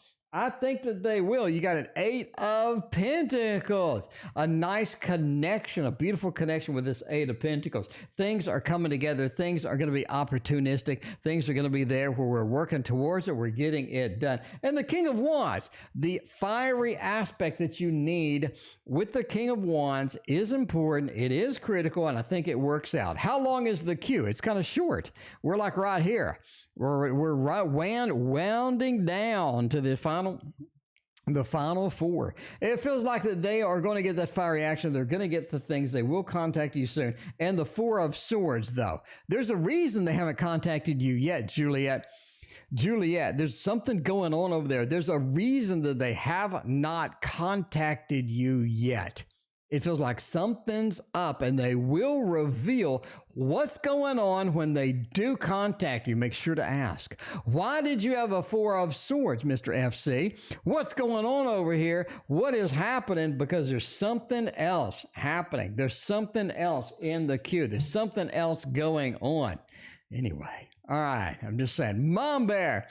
You got an 8 of Pentacles. A nice connection, a beautiful connection with this 8 of Pentacles. Things are coming together. Things are going to be opportunistic. Things are going to be there where we're working towards it. We're getting it done. And the King of Wands, the fiery aspect that you need with the King of Wands is important. It is critical, and I think it works out. How long is the queue? It's kind of short. We're like right here. We're right wounding down to the final 4. It feels like that they are going to get that fiery action. They're going to get the things. They will contact you soon. And the 4 of Swords, though. There's a reason they haven't contacted you yet, Juliet. There's something going on over there. There's a reason that they have not contacted you yet. It feels like something's up, and they will reveal what's going on when they do contact you. Make sure to ask, why did you have a 4 of Swords, Mr. FC? What's going on over here? What is happening? Because there's something else happening. There's something else in the queue. There's something else going on. Anyway, all right, I'm just saying. Mom Bear,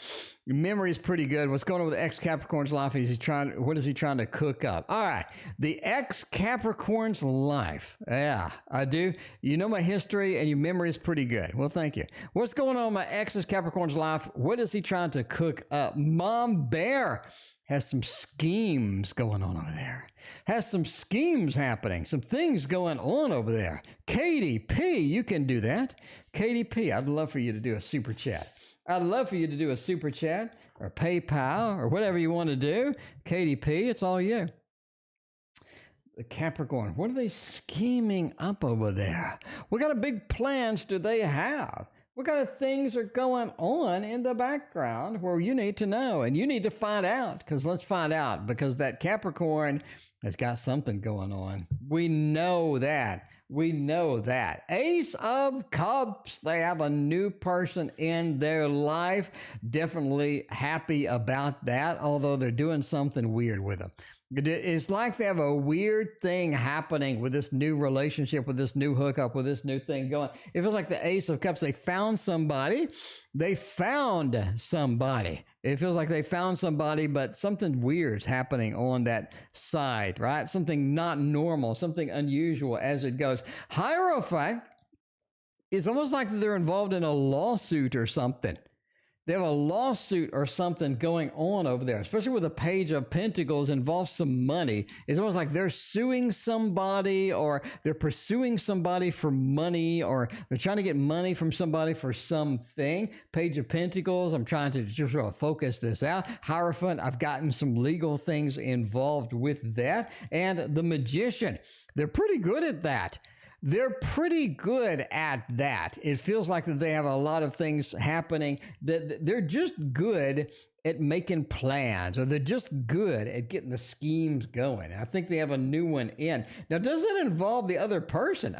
Your memory's pretty good. What's going on with the ex-Capricorn's life? What is he trying to cook up? All right. The ex-Capricorn's life. Yeah, I do. You know my history and your memory is pretty good. Well, thank you. What's going on in my ex's Capricorn's life? What is he trying to cook up? Mom Bear has some schemes going on over there. Has some schemes happening. Some things going on over there. Katie P, you can do that. Katie P, I'd love for you to do a super chat. I'd love for you to do a super chat or PayPal or whatever you want to do. Katie P, it's all you. The Capricorn, what are they scheming up over there? What kind of big plans do they have? What kind of things are going on in the background where you need to know and you need to find out? Because let's find out, because that Capricorn has got something going on. We know that. We know that. Ace of Cups, they have a new person in their life. Definitely happy about that, although they're doing something weird with them. It's like they have a weird thing happening with this new relationship, with this new hookup, with this new thing going. It feels like the Ace of Cups, they found somebody. They found somebody. It feels like they found somebody, but something weird's happening on that side, right? Something not normal, something unusual as it goes. Hierophant, it's almost like they're involved in a lawsuit or something. They have a lawsuit or something going on over there, especially with a Page of Pentacles involves some money. It's almost like they're suing somebody or they're pursuing somebody for money or they're trying to get money from somebody for something. Page of Pentacles, I'm trying to just sort of focus this out. Hierophant, I've gotten some legal things involved with that. And the Magician, they're pretty good at that. They're pretty good at that. It feels like that they have a lot of things happening, that they're just good at making plans, or they're just good at getting the schemes going. I think they have a new one in. Now, does it involve the other person?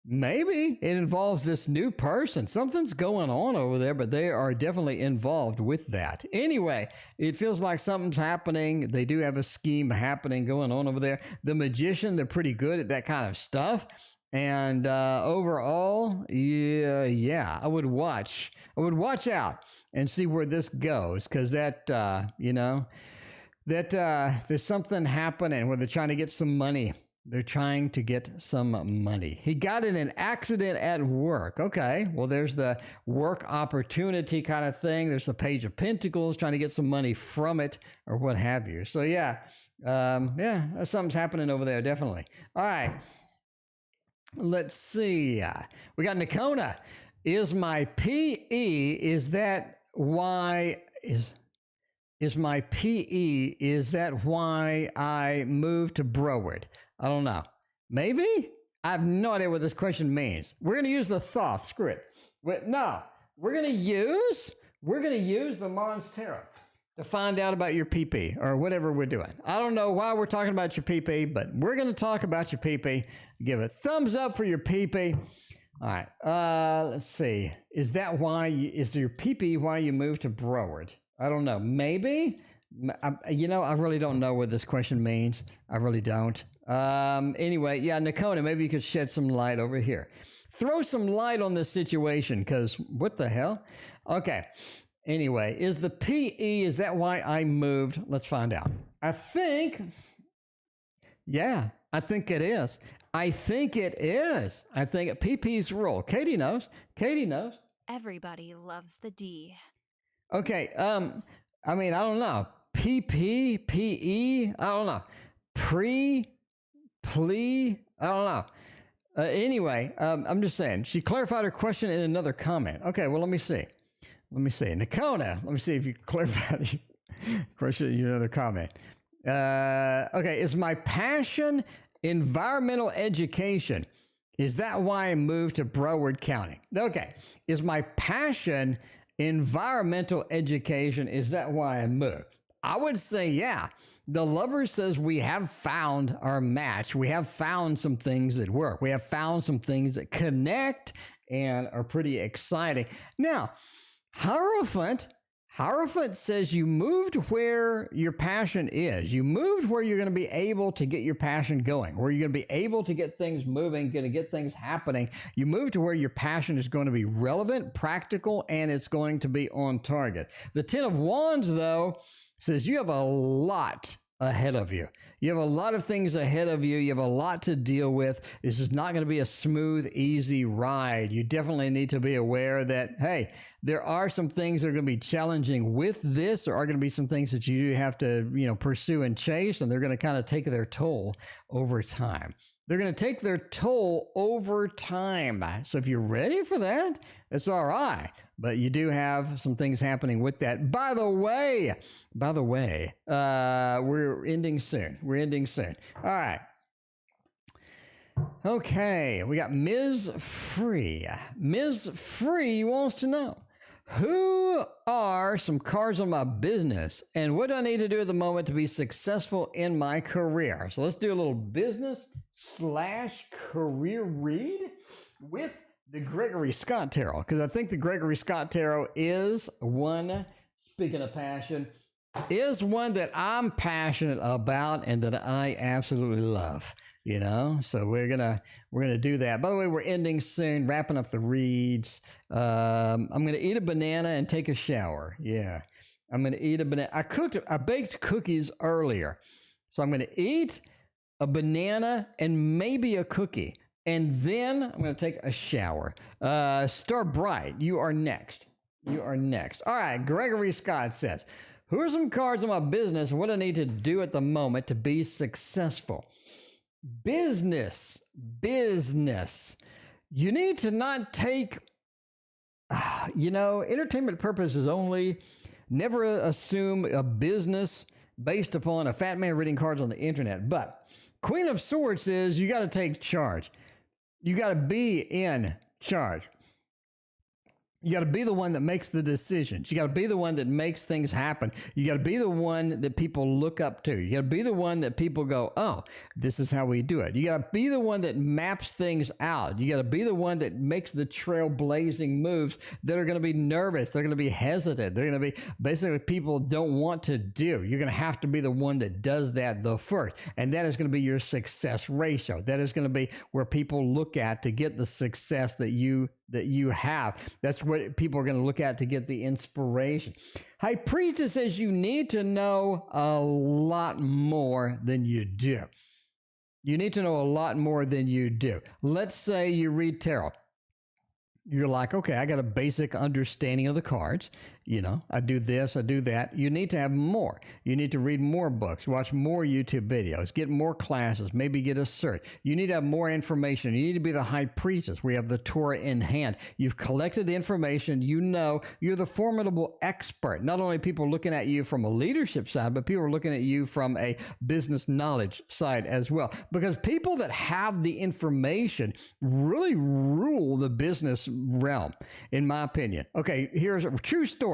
Maybe it involves this new person. Something's going on over there, but they are definitely involved with that. Anyway, it feels like something's happening. They do have a scheme happening going on over there. The Magician, they're pretty good at that kind of stuff. And overall, yeah, I would watch out and see where this goes, because that, there's something happening where they're trying to get some money. They're trying to get some money. He got in an accident at work. Okay, well, there's the work opportunity kind of thing. There's the Page of Pentacles, trying to get some money from it or what have you. So, yeah, something's happening over there, definitely. All right, let's see. We got Nakona. Is my PE, is that why... Is my PE, is that why I moved to Broward? I don't know. Maybe? I have no idea what this question means. We're going to use the Thoth. Screw it. No, we're going to use the Mons Tarot to find out about your PP or whatever we're doing. I don't know why we're talking about your PP, but we're going to talk about your PP. Give a thumbs up for your PP. All right. Let's see. Is that why? Is your PP why you moved to Broward? I don't know. Maybe. I really don't know what this question means. I really don't. Anyway, yeah, Nakona, maybe you could shed some light over here. Throw some light on this situation, because what the hell? Okay. Anyway, is the PE, is that why I moved? Let's find out. I think it is. I think PP's rule. Katie knows. Everybody loves the D. Okay, I don't know. PP, PE, I don't know. Plea, I don't know. Anyway, I'm just saying. She clarified her question in another comment. Okay, well, let me see. Nakona, let me see if you clarified your question in another comment. Okay, is my passion environmental education? Is that why I moved to Broward County? Okay, is my passion environmental education, is that why I moved? I would say, yeah. The Lover says we have found our match. We have found some things that work. We have found some things that connect and are pretty exciting. Now, Hierophant Hierophant says you moved where your passion is. You moved where you're going to be able to get your passion going, where you're going to be able to get things moving, going to get things happening. You move to where your passion is going to be relevant, practical, and it's going to be on target. The Ten of Wands, though, says you have a lot ahead of you. You have a lot of things ahead of you. You have a lot to deal with. This is not going to be a smooth, easy ride. You definitely need to be aware that, hey, there are some things that are going to be challenging with this. There are going to be some things that you do have to, pursue and chase, and they're going to kind of take their toll over time. They're going to take their toll over time. So if you're ready for that, it's all right. But you do have some things happening with that. By the way, we're ending soon. All right. Okay, we got Ms. Free. Ms. Free wants to know, who are some cards on my business and what do I need to do at the moment to be successful in my career? So let's do a little business/career read with the Gregory Scott Tarot, because I think the Gregory Scott Tarot is one, speaking of passion, is one that I'm passionate about and that I absolutely love. So we're gonna do that. By the way, we're ending soon, wrapping up the reads. I'm gonna eat a banana and take a shower. Yeah, I'm gonna eat a banana. I baked cookies earlier, so I'm gonna eat a banana and maybe a cookie, and then I'm gonna take a shower. Star Bright, you are next. All right, Gregory Scott says, who are some cards on my business and what I need to do at the moment to be successful? Business. You need to not take, entertainment purposes only. Never assume a business based upon a fat man reading cards on the internet. But Queen of Swords says you got to take charge. You got to be in charge. You got to be the one that makes the decisions. You got to be the one that makes things happen. You got to be the one that people look up to. You got to be the one that people go, oh, this is how we do it. You got to be the one that maps things out. You got to be the one that makes the trailblazing moves that are going to be nervous. They're going to be hesitant. They're going to be basically people don't want to do. You're going to have to be the one that does that the first. And that is going to be your success ratio. That is going to be where people look at to get the success that you have. That's what people are going to look at to get the inspiration. High Priestess says you need to know a lot more than you do. You need to know a lot more than you do. Let's say you read tarot. You're like, okay, I got a basic understanding of the cards. I do this, I do that. You need to have more. You need to read more books, watch more YouTube videos, get more classes, maybe get a cert. You need to have more information. You need to be the High Priestess. We have the Torah in hand. You've collected the information. You're the formidable expert. Not only people looking at you from a leadership side, but people are looking at you from a business knowledge side as well. Because people that have the information really rule the business realm, in my opinion. Okay, here's a true story.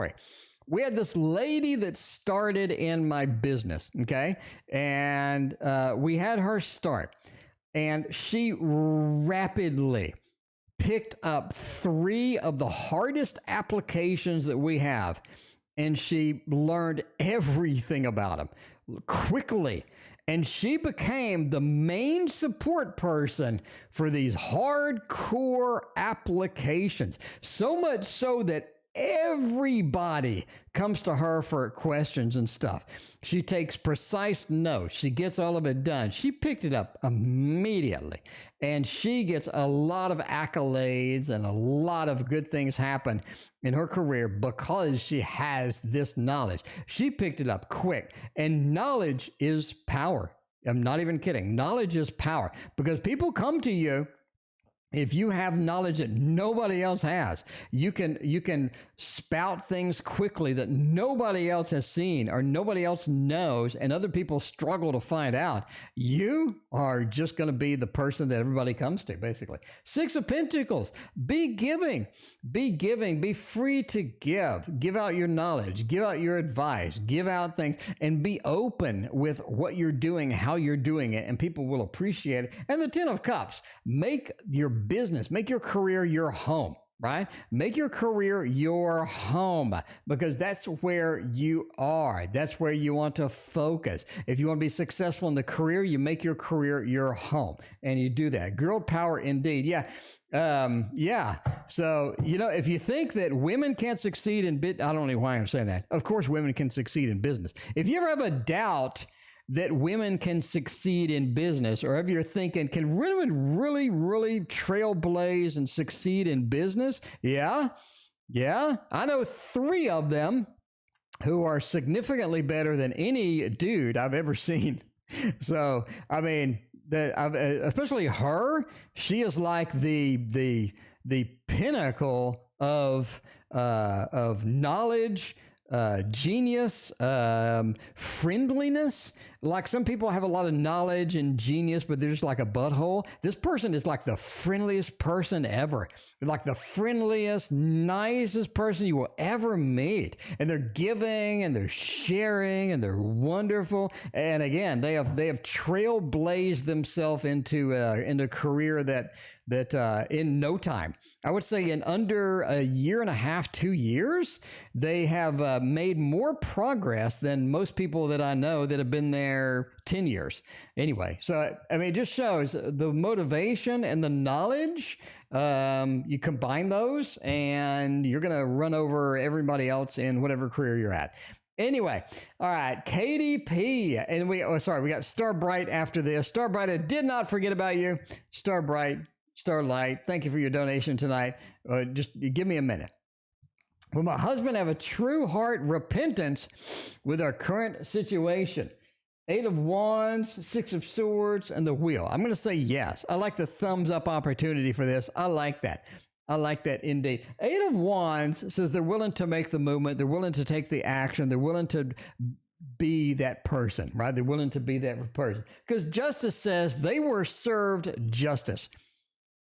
We had this lady that started in my business, okay? And we had her start. And she rapidly picked up 3 of the hardest applications that we have. And she learned everything about them quickly. And she became the main support person for these hardcore applications. So much so that everybody comes to her for questions and stuff. She takes precise notes. She gets all of it done. She picked it up immediately. And she gets a lot of accolades and a lot of good things happen in her career because she has this knowledge. She picked it up quick. And knowledge is power. I'm not even kidding. Knowledge is power because people come to you. If you have knowledge that nobody else has, you can spout things quickly that nobody else has seen or nobody else knows, and other people struggle to find out. You are just going to be the person that everybody comes to, basically. 6 of Pentacles, be giving, be free to give. Give out your knowledge, give out your advice, give out things, and be open with what you're doing, how you're doing it, and people will appreciate it. And the 10 of Cups, make your business, make your career your home. right? Make your career your home because that's where you are. That's where you want to focus. If you want to be successful in the career, you make your career your home and you do that. Girl power indeed. Yeah. Yeah. So, if you think that women can't succeed in I don't know why I'm saying that. Of course, women can succeed in business. If you ever have a doubt that women can succeed in business, or if you're thinking, can women really, really trailblaze and succeed in business? Yeah. I know 3 of them who are significantly better than any dude I've ever seen. So, I mean, especially her, she is like the pinnacle of knowledge, genius, friendliness. Like some people have a lot of knowledge and genius, but they're just like a butthole. This person is like the friendliest person ever. Like the friendliest, nicest person you will ever meet. And they're giving and they're sharing and they're wonderful. And again, they have trailblazed themselves into a career that in no time, I would say in under a year and a half, 2 years, they have made more progress than most people that I know that have been there 10 years. Anyway, so, I mean, it just shows the motivation and the knowledge. You combine those and you're going to run over everybody else in whatever career you're at. Anyway, all right, KDP, and we got Starbright after this. Starbright, I did not forget about you. Starbright, Starlight, thank you for your donation tonight. Just give me a minute. Will my husband have a true heart repentance with our current situation? 8 of Wands, 6 of Swords, and the Wheel. I'm going to say yes. I like the thumbs up opportunity for this. I like that. I like that indeed. 8 of Wands says they're willing to make the movement. They're willing to take the action. They're willing to be that person, right? They're willing to be that person. Because Justice says they were served justice.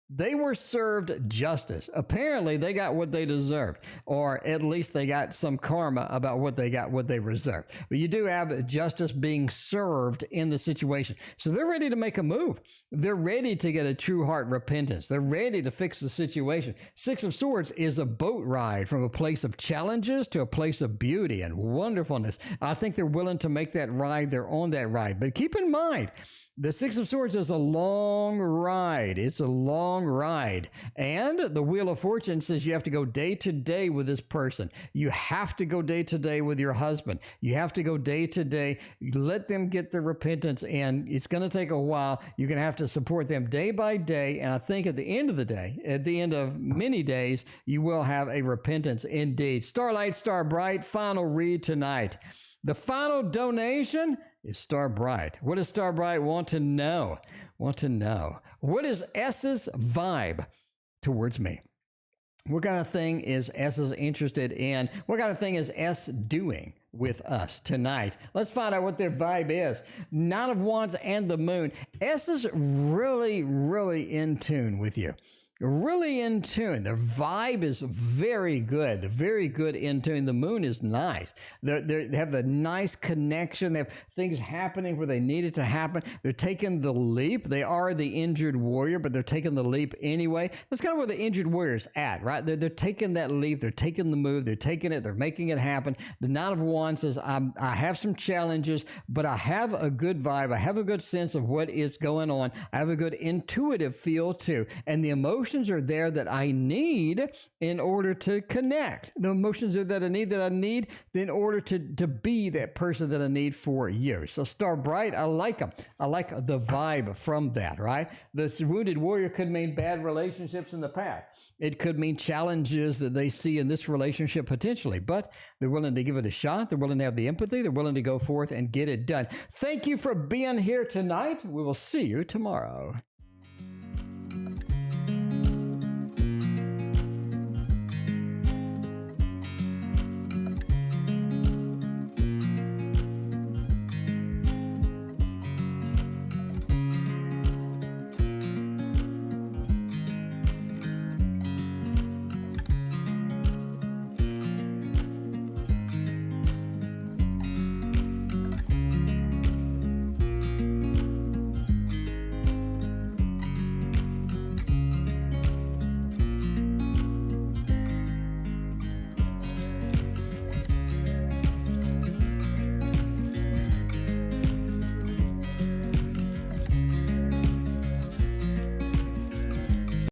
They were served justice. Apparently, they got what they deserved, or at least they got some karma about what they got, what they reserved. But you do have justice being served in the situation. So they're ready to make a move. They're ready to get a true heart repentance. They're ready to fix the situation. 6 of Swords is a boat ride from a place of challenges to a place of beauty and wonderfulness. I think they're willing to make that ride. They're on that ride. But keep in mind, the 6 of Swords is a long ride. It's a long ride. And the Wheel of Fortune says you have to go day to day with this person. You have to go day to day with your husband. You have to go day to day. Let them get the repentance, and it's going to take a while. You're going to have to support them day by day. And I think at the end of the day, at the end of many days, you will have a repentance indeed. Starlight, Starbright, final read tonight. The final donation is Starbright. What does Starbright want to know? What is S's vibe towards me? What kind of thing is S interested in? What kind of thing is S doing with us tonight? Let's find out what their vibe is. 9 of Wands and the Moon. S is really, really in tune with you. Really in tune. Their vibe is very good in tune. The Moon is nice. They have the nice connection. They have things happening where they need it to happen. They're taking the leap. They are the injured warrior, but they're taking the leap anyway. That's kind of where the injured warrior's at, right? They're taking that leap. They're taking the move. They're taking it. They're making it happen. The 9 of Wands says, I have some challenges, but I have a good vibe. I have a good sense of what is going on. I have a good intuitive feel too. And the emotions are there that I need in order to connect. The emotions are that I need in order to be that person that I need for you. So Starbright, I like them. I like the vibe from that, right? This wounded warrior could mean bad relationships in the past. It could mean challenges that they see in this relationship potentially, but they're willing to give it a shot. They're willing to have the empathy. They're willing to go forth and get it done. Thank you for being here tonight. We will see you tomorrow.